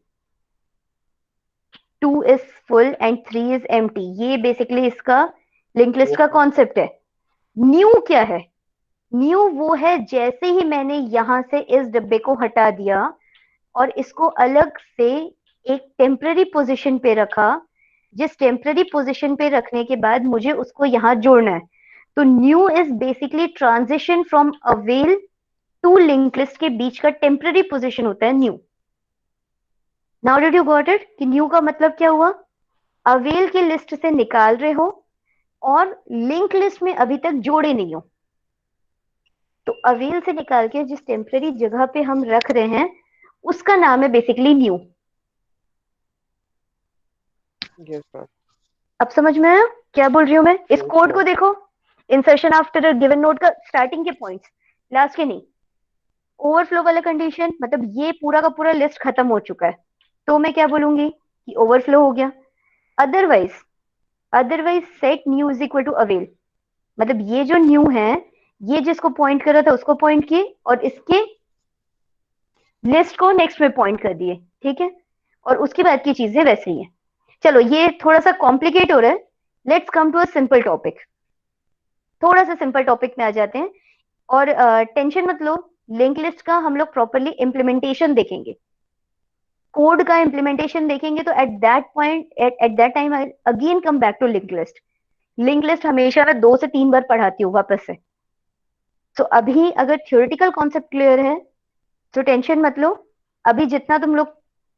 2 is full and 3 is empty. ये बेसिकली इसका लिंक लिस्ट का कॉन्सेप्ट है। न्यू क्या है? न्यू वो है जैसे ही मैंने यहां से इस डब्बे को हटा दिया और इसको अलग से एक टेम्पररी पोजीशन पे रखा, जिस टेम्पररी पोजीशन पे रखने के बाद मुझे उसको यहां जोड़ना है। तो new is basically transition from avail to link list के बीच का टेम्पररी पोजीशन होता है new. Now did you got it कि न्यू का मतलब क्या हुआ? अवेल की लिस्ट से निकाल रहे हो और लिंक लिस्ट में अभी तक जोड़े नहीं हो, तो अवेल से निकाल के जिस टेम्पररी जगह पे हम रख रहे हैं उसका नाम है बेसिकली न्यू। Yes ma'am. अब समझ में आया क्या बोल रही हूं मैं? इस Yes, कोड को ma'am. देखो, insertion after a given node का स्टार्टिंग के पॉइंट्स, लास्ट के नहीं। ओवरफ्लो वाला कंडीशन मतलब ये पूरा का पूरा लिस्ट खत्म हो चुका है, तो मैं क्या बोलूंगी कि ओवरफ्लो हो गया। Otherwise set new is equal to avail, मतलब ये जो न्यू है ये जिसको पॉइंट कर रहा था उसको पॉइंट किए और इसके लिस्ट को नेक्स्ट में पॉइंट कर दिए, ठीक है? और उसके बाद की चीजें वैसे ही हैं। चलो ये थोड़ा सा कॉम्प्लिकेट हो रहा है, let's come to a simple topic. थोड़ा सा सिंपल टॉपिक में आ जाते हैं और टेंशन मत लो, लिंक लिस्ट का हम लोग प्रॉपरली इम्प्लीमेंटेशन देखेंगे, कोड का इम्प्लीमेंटेशन देखेंगे, तो at that point at that time I again come back to link list. Link list हमेशा मैं 2 से 3 बार पढ़ाती हूँ वापस से। तो अभी अगर थ्योरेटिकल कॉन्सेप्ट क्लियर है तो टेंशन मत लो, अभी जितना तुम लोग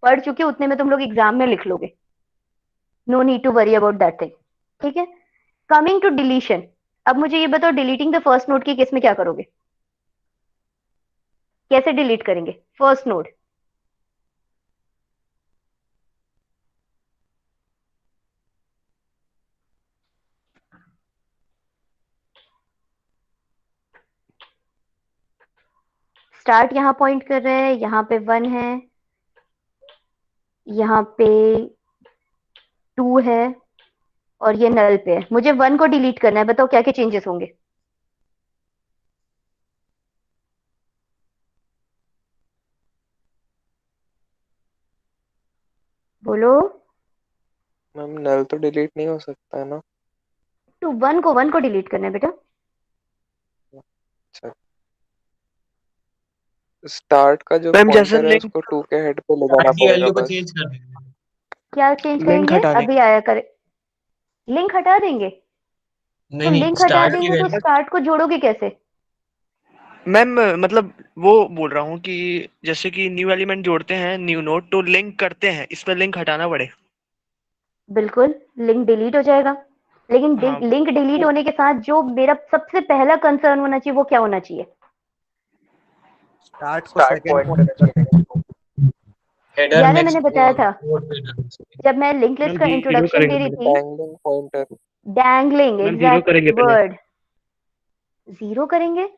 पढ़ चुके हो उतने में तुम लोग एग्जाम में लिख लोगे, no need to worry about that thing, ठीक है? कमिंग टू डिलीशन, अब मुझे ये बताओ डिलीटिंग द फर्स्ट नोड के केस में क्या करोगे? कैसे डिलीट करेंगे फर्स्ट नोड? स्टार्ट यहां पॉइंट कर रहे हैं, यहाँ पे 1 है, यहाँ पे 2 है और ये नल पे है। मुझे 1 को डिलीट करना है, बताओ क्या क्या चेंजेस होंगे? बोलो। मैम नल तो डिलीट नहीं हो सकता है ना? टू 1 को डिलीट करना है बेटा। अच्छा, स्टार्ट का जो मैम जैसे पॉइंटर है उसको 2 के हेड पे ले जाना स्टार्ट की पड़ेगा वैल्यू को बस। चेंज कर देंगे। क्या चेंज लिंक करेंगे? हटा अभी देंगे। आया करे, लिंक हटा देंगे? तो नहीं नहीं, लिंक हटा स्टार्ट की देंगे तो वैल्यू स्टार्ट को जोड़ोगे कैसे? मैम मतलब वो बोल रहा हूँ कि जैसे कि न्यू एलिमेंट जोड़ते हैं न्यू नोड तो लिंक करते हैं, इस पर लिंक हटाना पड़े। बिल्कुल, लिंक डिलीट हो जाएगा, लेकिन हाँ लिंक डिलीट होने के साथ जो मेरा सबसे पहला कंसर्न होना चाहिए वो क्या होना चाहिए? स्टार्ट को start second pointer pointer. Header याद है मैंने नेक्स्ट बताया था नोड पे डालना चाहिए। जब मैं लिंक लिस्ट मैम का 0 इंट्रोडक्शन दे करेंगे रही पहले। थी? Dangling pointer. Dangling, ma'am 0 exact करेंगे पहले। वर्ड। 0 करेंगे?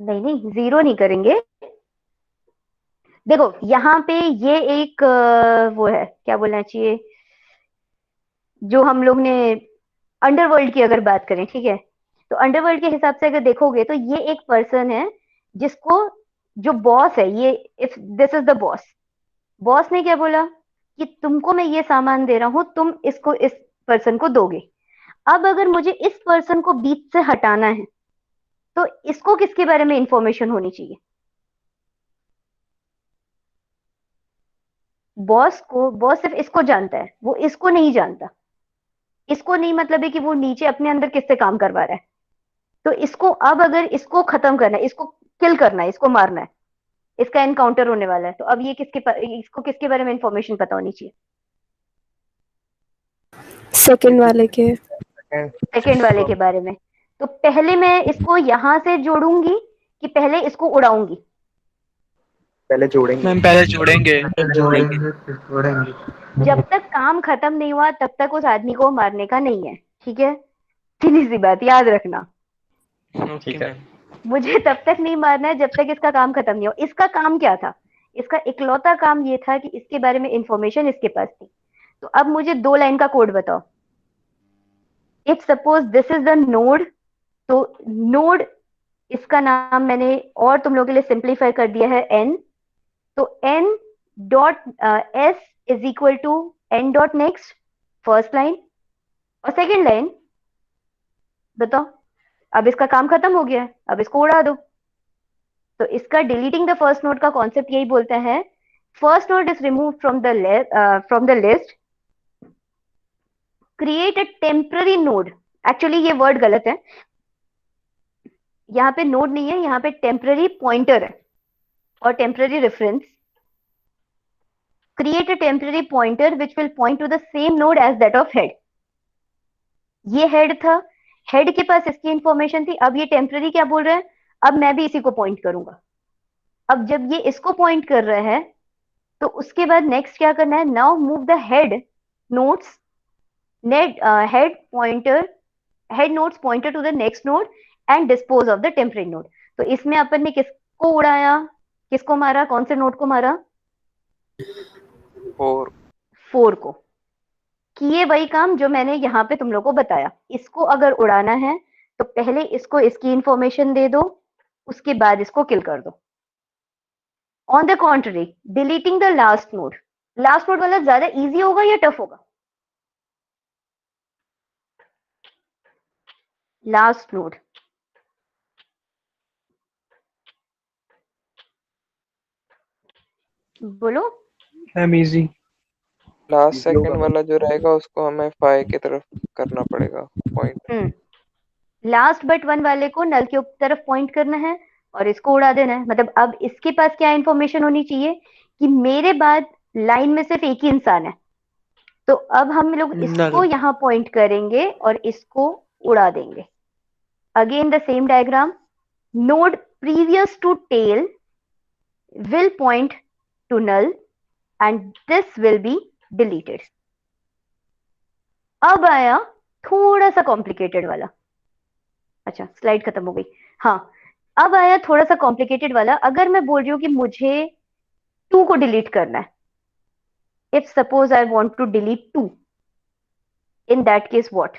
नहीं, 0 नहीं करेंगे। देखो यहाँ पे ये एक वो है, क्या बोलना चाहिए, जो हम लोग ने अंडरवर्ल्ड की अगर बात करें, ठीक है, तो अंडरवर्ल्ड के हिसाब से अगर देखोगे तो ये एक पर्सन है जिसको, जो बॉस है, ये if this is the boss, boss ने क्या बोला कि तुमको मैं ये सामान दे रहा हूं, तुम इसको इस पर्सन को दोगे। अब अगर मुझे इस पर्सन को बीच से हटाना है तो इसको किसके बारे में इंफॉर्मेशन होनी चाहिए? बॉस सिर्फ इसको जानता है, वो इसको नहीं जानता। इसको नहीं मतलब है कि वो नीचे अपने अंदर किससे काम करवा रहा है। तो इसको अब अगर इसको खत्म करना है, इसको किल करना है, इसको मारना है, इसका एनकाउंटर होने वाला है, तो अब ये इसको किसके बारे में इंफॉर्मेशन पता होनी चाहिए? सेकंड वाले के। सेकंड वाले के बारे में। तो पहले मैं इसको यहां से जोड़ूंगी कि पहले इसको उड़ाऊंगी? पहले जोड़ेंगे। मैम पहले जोड़ेंगे। जब तक काम खत्म नहीं हुआ तब तक उस आदमी को मारने का नहीं है, ठीक है? सीधी सी बात याद रखना, ओके मैम। मुझे तब तक नहीं मारना है जब तक इसका काम खत्म नहीं हो। इसका काम क्या था? इसका इकलौता काम ये था कि इसके बारे में इंफॉर्मेशन इसके पास थी। तो अब मुझे 2 लाइन का कोड बताओ। If suppose this is the node, तो नोड इसका नाम मैंने और तुम लोगों के लिए सिंप्लीफाई कर दिया है n, तो n dot s is equal to n dot next, first line. और सेकेंड लाइन बताओ, अब इसका काम खत्म हो गया है, अब इसको उड़ा दो। तो इसका डिलीटिंग द फर्स्ट नोड का कॉन्सेप्ट यही बोलता है, first node is remove from the list, create a temporary node. Actually ये वर्ड गलत है, यहाँ पे नोड नहीं है, यहाँ पे टेम्पररी पॉइंटर है और temporary reference. Create a temporary pointer which will point to the same node as that of head. ये हेड था, हेड के पास इसकी इंफॉर्मेशन थी. अब ये टेम्पररी क्या बोल रहा है, अब मैं भी इसी को पॉइंट करूंगा. अब जब ये इसको पॉइंट कर रहा है तो उसके बाद नेक्स्ट क्या करना है, now move the head nodes net head pointer head nodes pointer to the next node and dispose of the temporary node. तो इसमें अपन ने किसको उड़ाया, किसको मारा, कौन से नोड को मारा, 4 को. किए वही काम जो मैंने यहाँ पे तुम लोग को बताया. इसको अगर उड़ाना है तो पहले इसको इसकी इंफॉर्मेशन दे दो, उसके बाद इसको किल कर दो. On the contrary, deleting the last node वाला ज्यादा इजी होगा या टफ होगा? लास्ट नोड, बोलो. इजी. लास्ट सेकंड वाला जो रहेगा उसको हमें फाइ की तरफ करना पड़ेगा पॉइंट. लास्ट बट 1 वाले को नल की तरफ पॉइंट करना है और इसको उड़ा देना है. मतलब अब इसके पास क्या इंफॉर्मेशन होनी चाहिए कि मेरे बाद लाइन में सिर्फ एक ही इंसान है. तो अब हम लोग इसको यहाँ पॉइंट करेंगे और इसको उड़ा देंगे. Again the same diagram. Node previous to tail will point to null and this will be deleted. अब आया थोड़ा सा कॉम्प्लिकेटेड वाला. अच्छा, स्लाइड खत्म हो गई. हाँ, अब आया थोड़ा सा कॉम्प्लिकेटेड वाला. अगर मैं बोल रही हूँ कि मुझे 2 को डिलीट करना है, if suppose I want to delete 2, in that case what?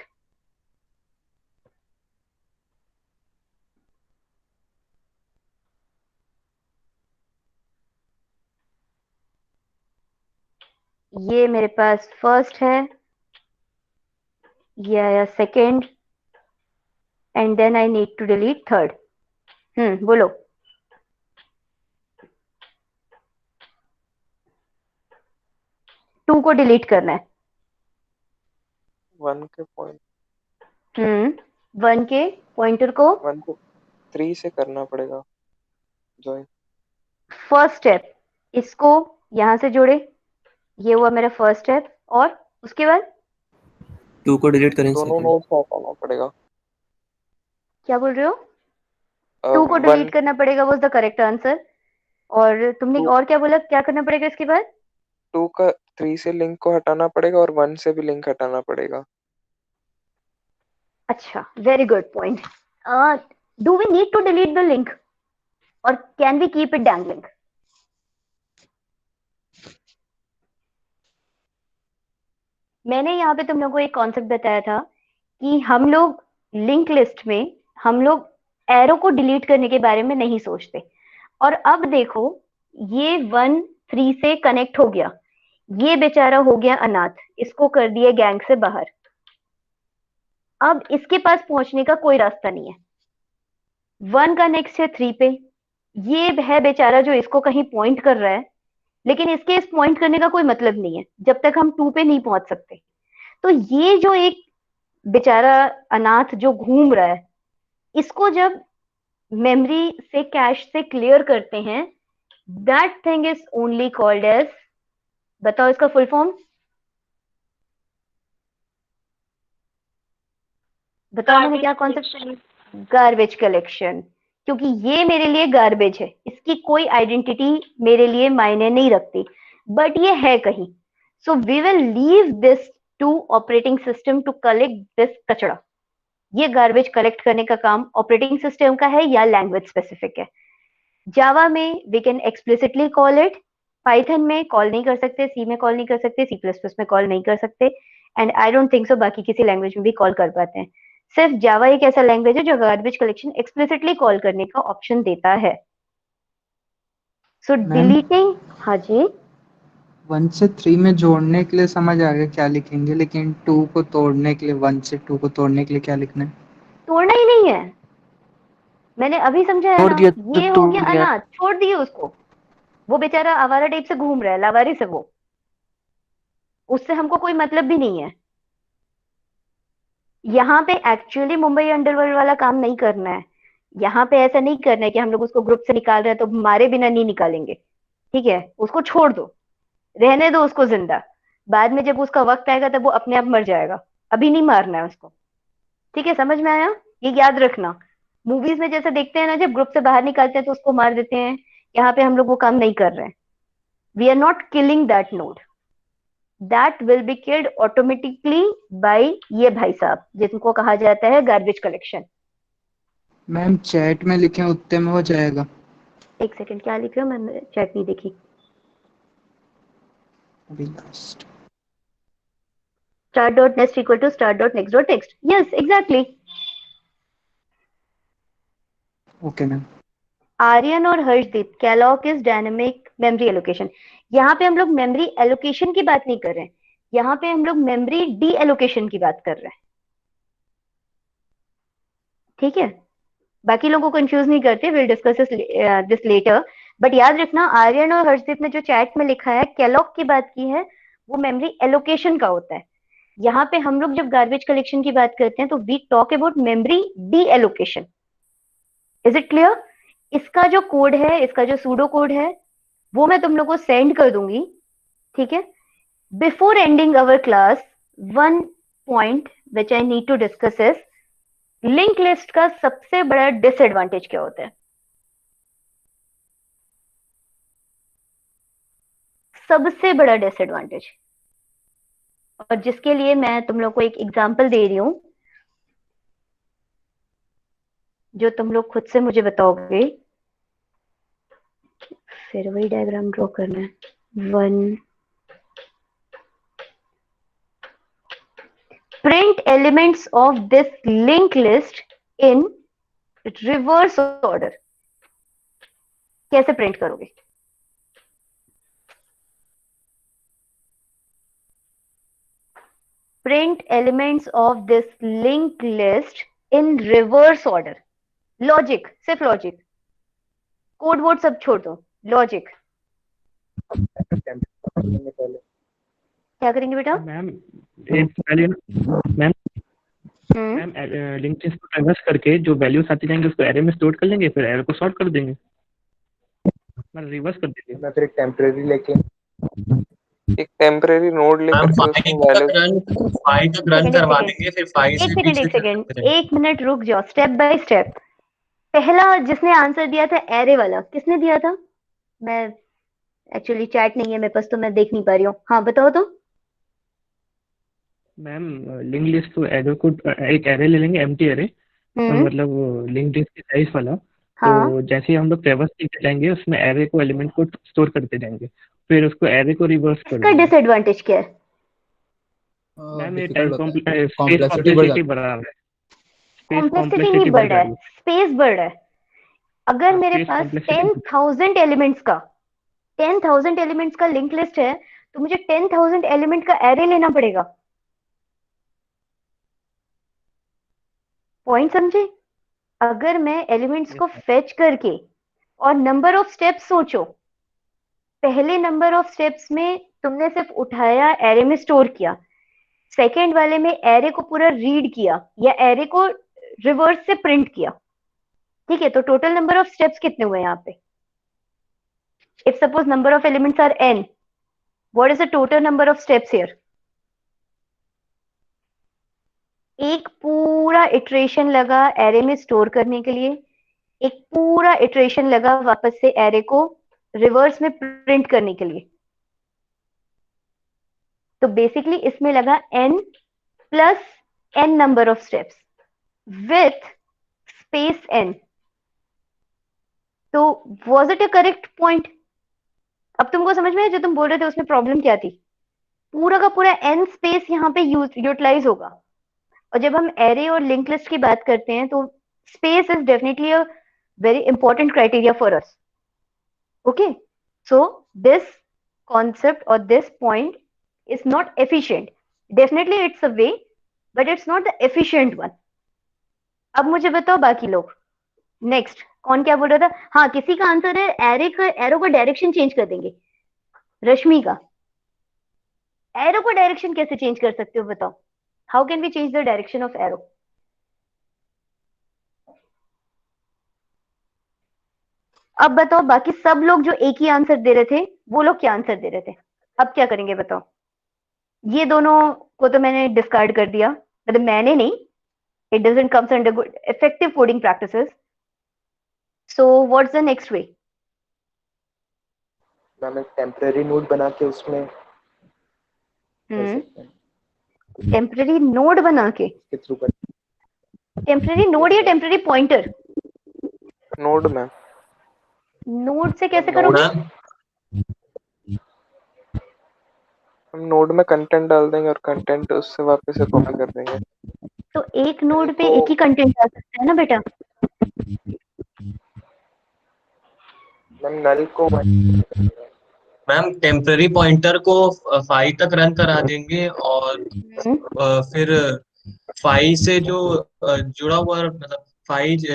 ये मेरे पास फर्स्ट है, ये आया second and then I need to delete third. बोलो. टू को डिलीट करना है. 1 के पॉइंट 1 के पॉइंटर को 1 को 3 से करना पड़ेगा ज्वाइन. फर्स्ट स्टेप, इसको यहां से जोड़े. ये हुआ मेरा फर्स्ट स्टेप. और उसके बाद 2 को डिलीट करेंगे. दोनों नोड को हटाना पड़ेगा. क्या बोल रहे हो? 2 को डिलीट करना पड़ेगा वाज द करेक्ट आंसर. और तुमने और क्या बोला, क्या करना पड़ेगा इसके बाद? 2 का 3 से लिंक को हटाना पड़ेगा और 1 से भी लिंक हटाना पड़ेगा. अच्छा, very good point. Do we need to delete the link और can we keep it dangling? मैंने यहाँ पे तुम लोगों को एक कॉन्सेप्ट बताया था कि हम लोग लिंक लिस्ट में हम लोग एरो को डिलीट करने के बारे में नहीं सोचते. और अब देखो, ये 1 3 से कनेक्ट हो गया, ये बेचारा हो गया अनाथ, इसको कर दिया गैंग से बाहर. अब इसके पास पहुंचने का कोई रास्ता नहीं है. 1 का नेक्स्ट है 3 पे, ये है बेचारा जो इसको कहीं पॉइंट कर रहा है, लेकिन इसके इस पॉइंट करने का कोई मतलब नहीं है जब तक हम 2 पे नहीं पहुंच सकते. तो ये जो एक बेचारा अनाथ जो घूम रहा है, इसको जब मेमोरी से कैश से क्लियर करते हैं, that thing is only called as, बताओ इसका फुल फॉर्म बताओ मुझे, क्या कॉन्सेप्ट? Garbage collection. क्योंकि ये मेरे लिए गार्बेज है, इसकी कोई आइडेंटिटी मेरे लिए मायने नहीं रखती, बट ये है कहीं. So we will leave this to operating system to collect this कचड़ा. ये गार्बेज कलेक्ट करने का काम ऑपरेटिंग सिस्टम का है या लैंग्वेज स्पेसिफिक है? जावा में we can explicitly call it, Python में कॉल नहीं कर सकते, सी में कॉल नहीं कर सकते, C++ में कॉल नहीं कर सकते, and I don't think so बाकी किसी लैंग्वेज में भी कॉल कर पाते हैं. सिर्फ जावा एक ऐसा लैंग्वेज है जो गार्बेज कलेक्शन एक्सप्लिसिटली कॉल करने का ऑप्शन देता है. सो डिलीटिंग, हाँ जी, 1 से 3 में जोड़ने के लिए समझ आ गया क्या लिखेंगे, लेकिन 2 को तोड़ने के लिए, 1 से 2 को तोड़ने के लिए क्या लिखना है? तोड़ना ही नहीं है, मैंने अभी समझाया ना. ये हो गया अनाथ, छोड़ दिए उसको, वो बेचारा आवारा टाइप से घूम रहा है, लावारिस है वो, उससे हमको कोई मतलब भी नहीं है. यहाँ पे एक्चुअली मुंबई अंडरवर्ल्ड वाला काम नहीं करना है. यहाँ पे ऐसा नहीं करना है कि हम लोग उसको ग्रुप से निकाल रहे हैं तो हमारे बिना नहीं निकालेंगे, ठीक है, उसको छोड़ दो, रहने दो उसको जिंदा, बाद में जब उसका वक्त आएगा तब वो अपने आप मर जाएगा, अभी नहीं मारना है उसको, ठीक है, समझ में आया? ये याद रखना, मूवीज में जैसे देखते हैं ना, जब ग्रुप से बाहर निकालते हैं तो उसको मार देते हैं, यहाँ पे हम लोग वो काम नहीं कर रहे हैं, we are not killing that node, that will be killed automatically by ये भाई साहब जिनको कहा जाता है गार्बेज कलेक्शन। मैम चैट में लिखे उतने में हो जाएगा। एक सेकंड, क्या लिख रहे हो? मैंने चैट नहीं देखी। अभी last start dot next equal to start dot next dot text, yes exactly। Okay ma'am. Aryan और Harshdeep, calloc is dynamic memory allocation. यहाँ पे हम लोग मेमोरी एलोकेशन की बात नहीं कर रहे हैं, यहाँ पे हम लोग मेमोरी डी एलोकेशन की बात कर रहे हैं, ठीक है, बाकी लोगों को कंफ्यूज नहीं करते, will discuss this later, but याद रखना आर्यन और हर्षदीप ने जो चैट में लिखा है कैलॉग की बात की है, वो मेमोरी एलोकेशन का होता है। यहाँ पे हम लोग जब गार्बेज कलेक्शन की बात करते हैं तो we talk about memory deallocation. Is it clear? इसका जो कोड है, इसका जो सूडो कोड है, वो मैं तुम लोग को सेंड कर दूंगी, ठीक है। Before ending our class, one point which I need to discuss is link list का सबसे बड़ा डिसएडवांटेज क्या होता है। सबसे बड़ा डिसएडवांटेज, और जिसके लिए मैं तुम लोग को एक एग्जांपल दे रही हूं जो तुम लोग खुद से मुझे बताओगे, फिर वही डायग्राम ड्रॉ करना है। One, print elements of this link list in reverse order. कैसे प्रिंट करोगे? Print elements of this link list in reverse order. Logic, सिर्फ लॉजिक, कोड वोड सब छोड़ दो, लॉजिक। क्या करेंगे बेटा? मैम एक value, ma'am ma'am link list को ट्रैवर्स करके जो वैल्यूज आती जाएंगे उसको एरे में स्टोर कर लेंगे, फिर एरे को सॉर्ट कर देंगे, मतलब रिवर्स कर देंगे। मैं फिर एक टेम्परेरी लेके एक टेम्परेरी नोड लेकर के उसमें वैल्यूज फाइल तक रन करवा देंगे, फिर फाइल से एक सेकंड, एक मिनट रुक जाओ, स्टेप बाय स्टेप। पहला जिसने आंसर दिया था एरे वाला, किसने दिया था? मैं एक्चुअली चैट नहीं है मेरे पास तो मैं देख नहीं पा रही हूँ, हाँ बताओ तो। मैम लिंक लिस्ट को एरे को एक एरे ले लेंगे, एम्प्टी एरे, मतलब लिंक लिस्ट की साइज वाला। हाँ। तो जैसे ही हम लोग ट्रैवर्स करते जाएंगे उसमें एरे को एलिमेंट को स्टोर करते जाएंगे, फिर उसको एरे को रिवर्स कर इसका देंगे। डिसएडवांटेज क्या है? मैम ये टाइम स्पेस कॉम्प्लेक्सिटी कॉम्प्लेक्सिटी बढ़ा रहा है, स्पेस कॉम्प्लेक्सिटी नहीं बढ़ रहा है, स्पेस बढ़ रहा है। अगर हाँ, मेरे space पास complexity 10,000 एलिमेंट्स का 10,000 एलिमेंट्स का लिंक लिस्ट है तो मुझे 10,000 एलिमेंट का एरे लेना पड़ेगा। पॉइंट समझे? अगर मैं एलिमेंट्स को फेच करके, और नंबर ऑफ स्टेप्स सोचो, पहले नंबर ऑफ स्टेप्स में तुमने सिर्फ उठाया, एरे में स्टोर किया, सेकेंड वाले में एरे को पूरा रीड किया या एरे को रिवर्स से प्रिंट किया, ठीक है, तो टोटल नंबर ऑफ स्टेप्स कितने हुए यहाँ पे? If suppose number of elements are n, what is the total number of steps here? एक पूरा इटरेशन लगा एरे में स्टोर करने के लिए, एक पूरा इटरेशन लगा वापस से एरे को रिवर्स में प्रिंट करने के लिए। तो बेसिकली इसमें लगा n plus n number of steps with space n। तो was it a correct point? अब तुमको समझ में है जो तुम बोल रहे थे उसमें प्रॉब्लम क्या थी? पूरा का पूरा n स्पेस यहाँ पे यूटिलाइज होगा, और जब हम एरे और लिंक लिस्ट की बात करते हैं तो space is definitely a very important criteria for us. Okay, so this concept or this point is not efficient. Definitely it's a way, but it's not the efficient one. अब मुझे बताओ बाकी लोग, नेक्स्ट कौन क्या बोल रहा था? हाँ, किसी का आंसर है एरो का डायरेक्शन चेंज कर देंगे। रश्मि का, एरो को डायरेक्शन कैसे चेंज कर सकते हो बताओ? How can we change the direction of arrow? अब बताओ बाकी सब लोग जो एक ही आंसर दे रहे थे वो लोग क्या आंसर दे रहे थे? अब क्या करेंगे बताओ? ये दोनों को तो मैंने डिस्कार्ड कर दिया, मतलब मैंने नहीं, it doesn't comes under good effective coding practices. So what's the next way? Ma'am एक टेम्परेरी नोड बना के उसमें कर सकते हैं। टेम्परेरी नोड बना के? इसके थ्रू कर टेम्परेरी नोड या टेम्परेरी पॉइंटर? नोड में नोड से कैसे करोगे? हम नोड में कंटेंट डाल देंगे और कंटेंट उससे वापस से कॉपी कर देंगे। तो एक नोड पे एक ही कंटेंट डाल सकते हैं ना बेटा? मैम नल को मैम टेम्पररी पॉइंटर को 5 तक रन करा देंगे और फिर 5 से जो जुड़ा हुआ मतलब 5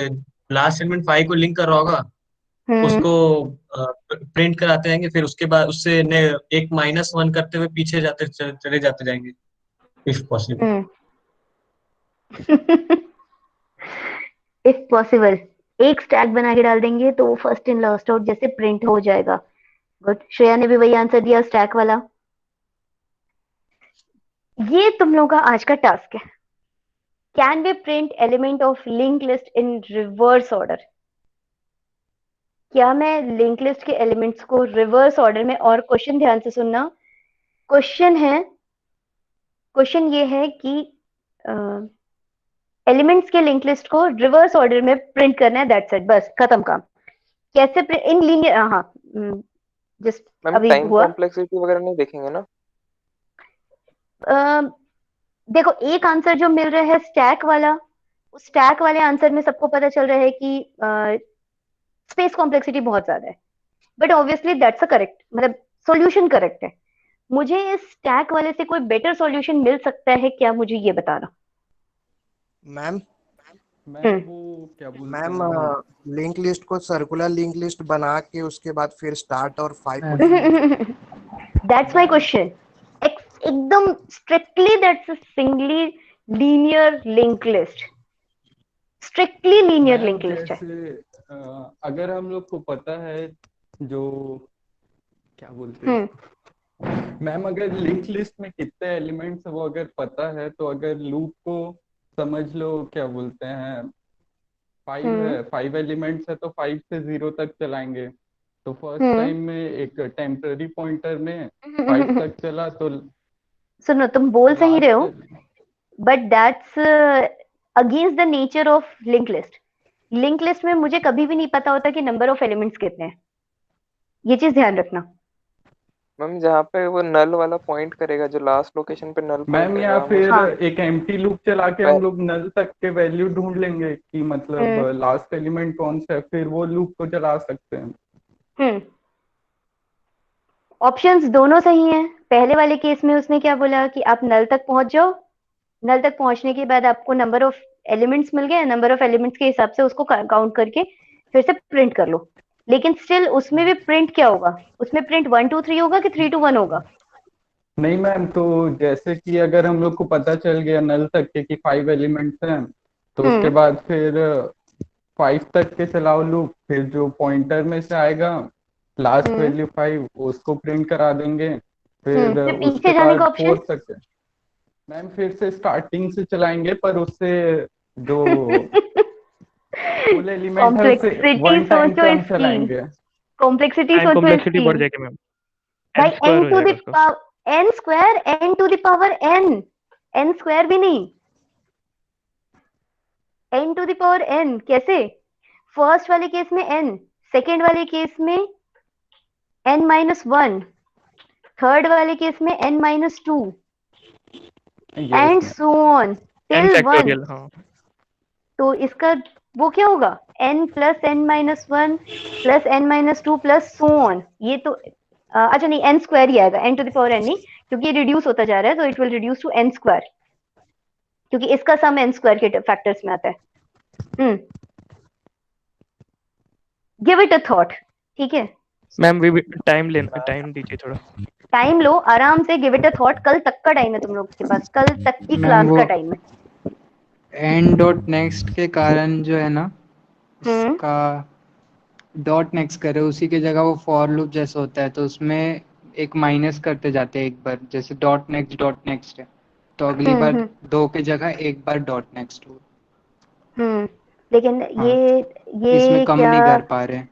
लास्ट एलिमेंट 5 को लिंक कर रहा होगा उसको प्रिंट कराते जाएंगे, फिर उसके बाद उससे एक -1 करते हुए पीछे चले जाते जाएंगे इफ पॉसिबल। इफ पॉसिबल एक स्टैक बना के डाल देंगे तो वो फर्स्ट इन लास्ट आउट जैसे प्रिंट हो जाएगा। गुड, श्रेया ने भी वही आंसर दिया, स्टैक वाला। ये तुम लोगों का आज का टास्क है। Can we print element of link list in reverse order? क्या मैं लिंक लिस्ट के एलिमेंट्स को रिवर्स ऑर्डर में, और क्वेश्चन ध्यान से सुनना, क्वेश्चन ये है कि एलिमेंट्स के लिंक लिस्ट को रिवर्स ऑर्डर में प्रिंट करना है, दैट्स इट, बस खत्म काम। कैसे इन लीनियर, हाँ जस्ट अभी टाइम हुआ। कॉम्प्लेक्सिटी वगैरह नहीं देखेंगे ना? देखो एक आंसर जो मिल रहा है स्टैक वाला, उस स्टैक वाले आंसर में सबको पता चल रहा है कि स्पेस कॉम्प्लेक्सिटी बहुत ज्यादा है, but obviously that's a correct, मतलब सॉल्यूशन करेक्ट है। मुझे इस स्टैक वाले से कोई बेटर सॉल्यूशन मिल सकता है क्या, मुझे ये बताना। मैम वो क्या बोलते हैं, मैम लिंक लिस्ट को सर्कुलर लिंक लिस्ट बना के उसके बाद फिर स्टार्ट और 5 दैट्स माय क्वेश्चन। एकदम strictly that's a singly linear link list, strictly linear link list है। अगर हम लोग को पता है जो क्या बोलते हैं मैम, अगर लिंक लिस्ट में कितने एलिमेंट्स है वो अगर पता है तो अगर लूप को समझ लो क्या बोलते हैं 5 है, 5 एलिमेंट्स है तो 5 से 0 तक चलाएंगे। तो फर्स्ट टाइम में एक टेम्पररी पॉइंटर में 5 तक चला तो सुनो तुम बोल सही रहे हो, but that's against the nature of link list. Link list में मुझे कभी भी नहीं पता होता कि नंबर ऑफ एलिमेंट्स कितने हैं, ये चीज ध्यान रखना। मैम जहाँ पे वो नल वाला पॉइंट करेगा, जो लास्ट लोकेशन पे नल मैम, या फिर एक एम्प्टी लूप चला के हम लोग नल तक के वैल्यू ढूंढ लेंगे कि मतलब लास्ट एलिमेंट कौन सा है, फिर वो लूप को चला सकते हैं। ऑप्शंस दोनों सही हैं। पहले वाले केस में उसने क्या बोला कि आप नल तक पहुंच जाओ, नल तक पहुंचने के बाद आपको नंबर ऑफ एलिमेंट्स मिल गए, नंबर ऑफ एलिमेंट्स के हिसाब से उसको काउंट करके फिर से प्रिंट कर लो। लेकिन स्टिल उसमें भी प्रिंट क्या होगा, उसमें प्रिंट 1 2 3 होगा कि 3 2 1 होगा? नहीं मैम, तो जैसे कि अगर हम लोग को पता चल गया नल तक के कि 5 एलिमेंट्स हैं तो उसके बाद फिर 5 तक के चलाओ लूप, फिर जो पॉइंटर में से आएगा लास्ट वैल्यू 5 उसको प्रिंट करा देंगे, फिर उसके बाद 4 तक। मैम फिर से स्टार्टिंग से चलाएंगे, पर उससे जो फुल एलिमेंट है उसे वन टाइम पे हम चलाएंगे। कॉम्प्लेक्सिटी बढ़ जाएगी मैम, भाई n to the power n square, n to the power n square भी नहीं, n to the power n कैसे? फर्स्ट वाले केस में n, सेकेंड वाले केस में n-1, थर्ड वाले केस में n-2 and so on till 1। तो इसका वो क्या होगा, n plus n-1 plus n-2 plus so on. ये तो अच्छा नहीं, n स्क्वायर ही आएगा, n to the power n नहीं, क्योंकि ये रिड्यूस होता जा रहा है तो it will reduce to n square, क्योंकि इसका सम n स्क्वायर के फैक्टर्स में आता है। गिव इट अ थॉट, ठीक है मैम टाइम दीजिए, थोड़ा टाइम लो, आराम से गिव इट अ थॉट। कल तक का टाइम है तुम लोग के पास, कल तक की क्लास का टाइम है। n डॉट नेक्स्ट के कारण जो है ना उसका डॉट नेक्स्ट करे, उसी की जगह वो फॉर लूप जैसा होता है, तो उसमें एक माइनस करते जाते हैं एक बार, जैसे डॉट नेक्स्ट है तो अगली बार 2 की जगह एक बार डॉट नेक्स्ट हो। लेकिन हाँ, ये इसमें कम क्या, नहीं कर पा रहे हैं।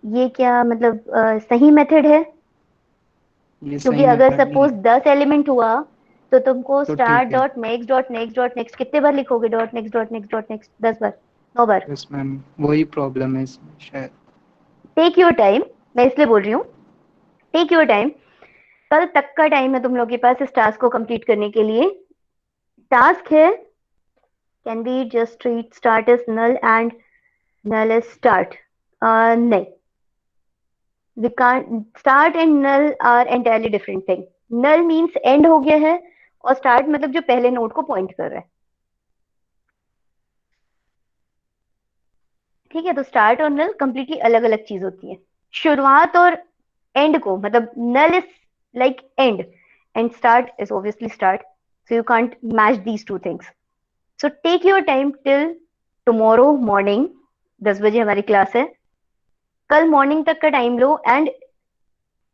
ये क्या मतलब सही मेथड है? ये क्योंकि सही अगर मेथड नहीं सपोज है 10 एलिमेंट हुआ तो तुमको तो स्टार्ट ठीक है। Dot next dot next dot next कितने बार लिखोगे? Dot next dot next dot next 10 बार, 9 बार। यस मैम, वही प्रॉब्लम है इसमें शायद। टेक योर टाइम, मैं इसलिए बोल रही हूँ टेक योर टाइम। कल तक का टाइम है तुम लोग के पास इस टास्क को कंप्लीट करने के लिए। टास्क है can be just treat start is null and null is start. नहीं, we can't, start and null are entirely different thing. null means end हो गया है और start मतलब जो पहले नोड को पॉइंट कर रहा है। ठीक है, तो स्टार्ट और नल कंप्लीटली अलग अलग चीज होती है। शुरुआत और एंड को, मतलब null is like end and start is obviously start, so you can't match these two things. So take your time till tomorrow morning, 10 बजे हमारी क्लास है। कल मॉर्निंग तक का टाइम लो। एंड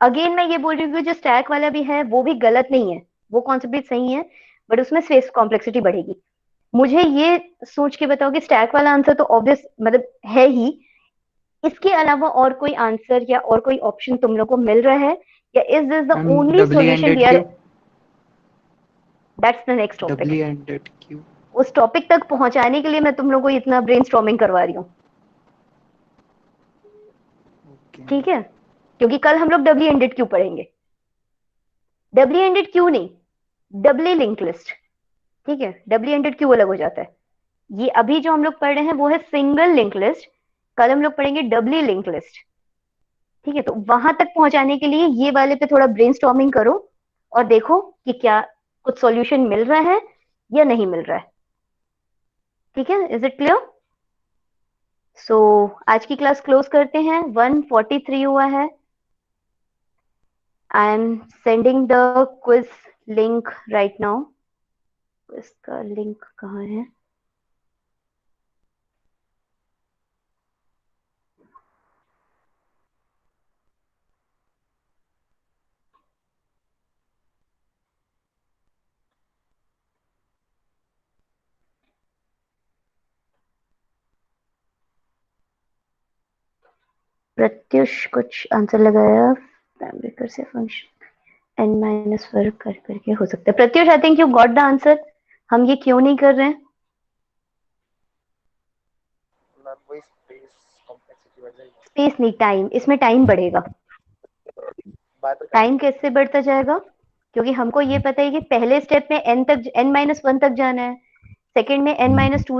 अगेन मैं ये बोल रही हूँ कि जो स्टैक वाला भी है वो भी गलत नहीं है, वो कॉन्सेप्ट भी सही है, बट उसमें स्पेस कॉम्प्लेक्सिटी बढ़ेगी। मुझे ये सोच के बताओ कि स्टैक वाला आंसर तो ऑब्वियस मतलब है ही, इसके अलावा और कोई आंसर या और कोई ऑप्शन तुम लोग को मिल रहा है, या is this the only solution we are? That's the next topic. उस टॉपिक तक पहुंचाने के लिए मैं तुम लोग को इतना ब्रेनस्टॉर्मिंग करवा रही हूँ, ठीक है? क्योंकि कल हम लोग डबली एंडेड क्यू पढ़ेंगे। डबली एंडेड क्यू नहीं, डबली लिंक लिस्ट। ठीक है, डबली एंडेड क्यू अलग हो जाता है। ये अभी जो हम लोग पढ़ रहे हैं वो है सिंगल लिंक लिस्ट, कल हम लोग पढ़ेंगे डबली लिंक लिस्ट। ठीक है, तो वहां तक पहुंचाने के लिए ये वाले पे थोड़ा ब्रेनस्टॉर्मिंग करो और देखो कि क्या कुछ सॉल्यूशन मिल रहा है या नहीं मिल रहा है। ठीक है, इज इट क्लियर? सो आज की क्लास क्लोज करते हैं, 1:43 हुआ है। I am sending the quiz link right now. इसका लिंक कहाँ है? प्रत्युष कुछ आंसर लगाया, से फंक्शन n माइनस वर्ग कर करके हो सकता है। Pratyush I think you got the answer. हम ये क्यों नहीं कर रहे हैं? स्पेस नहीं, टाइम, इसमें टाइम बढ़ेगा। टाइम कैसे बढ़ता जाएगा? क्योंकि हमको ये पता है कि पहले स्टेप में n तक n-1 तक जाना है, सेकंड में n-2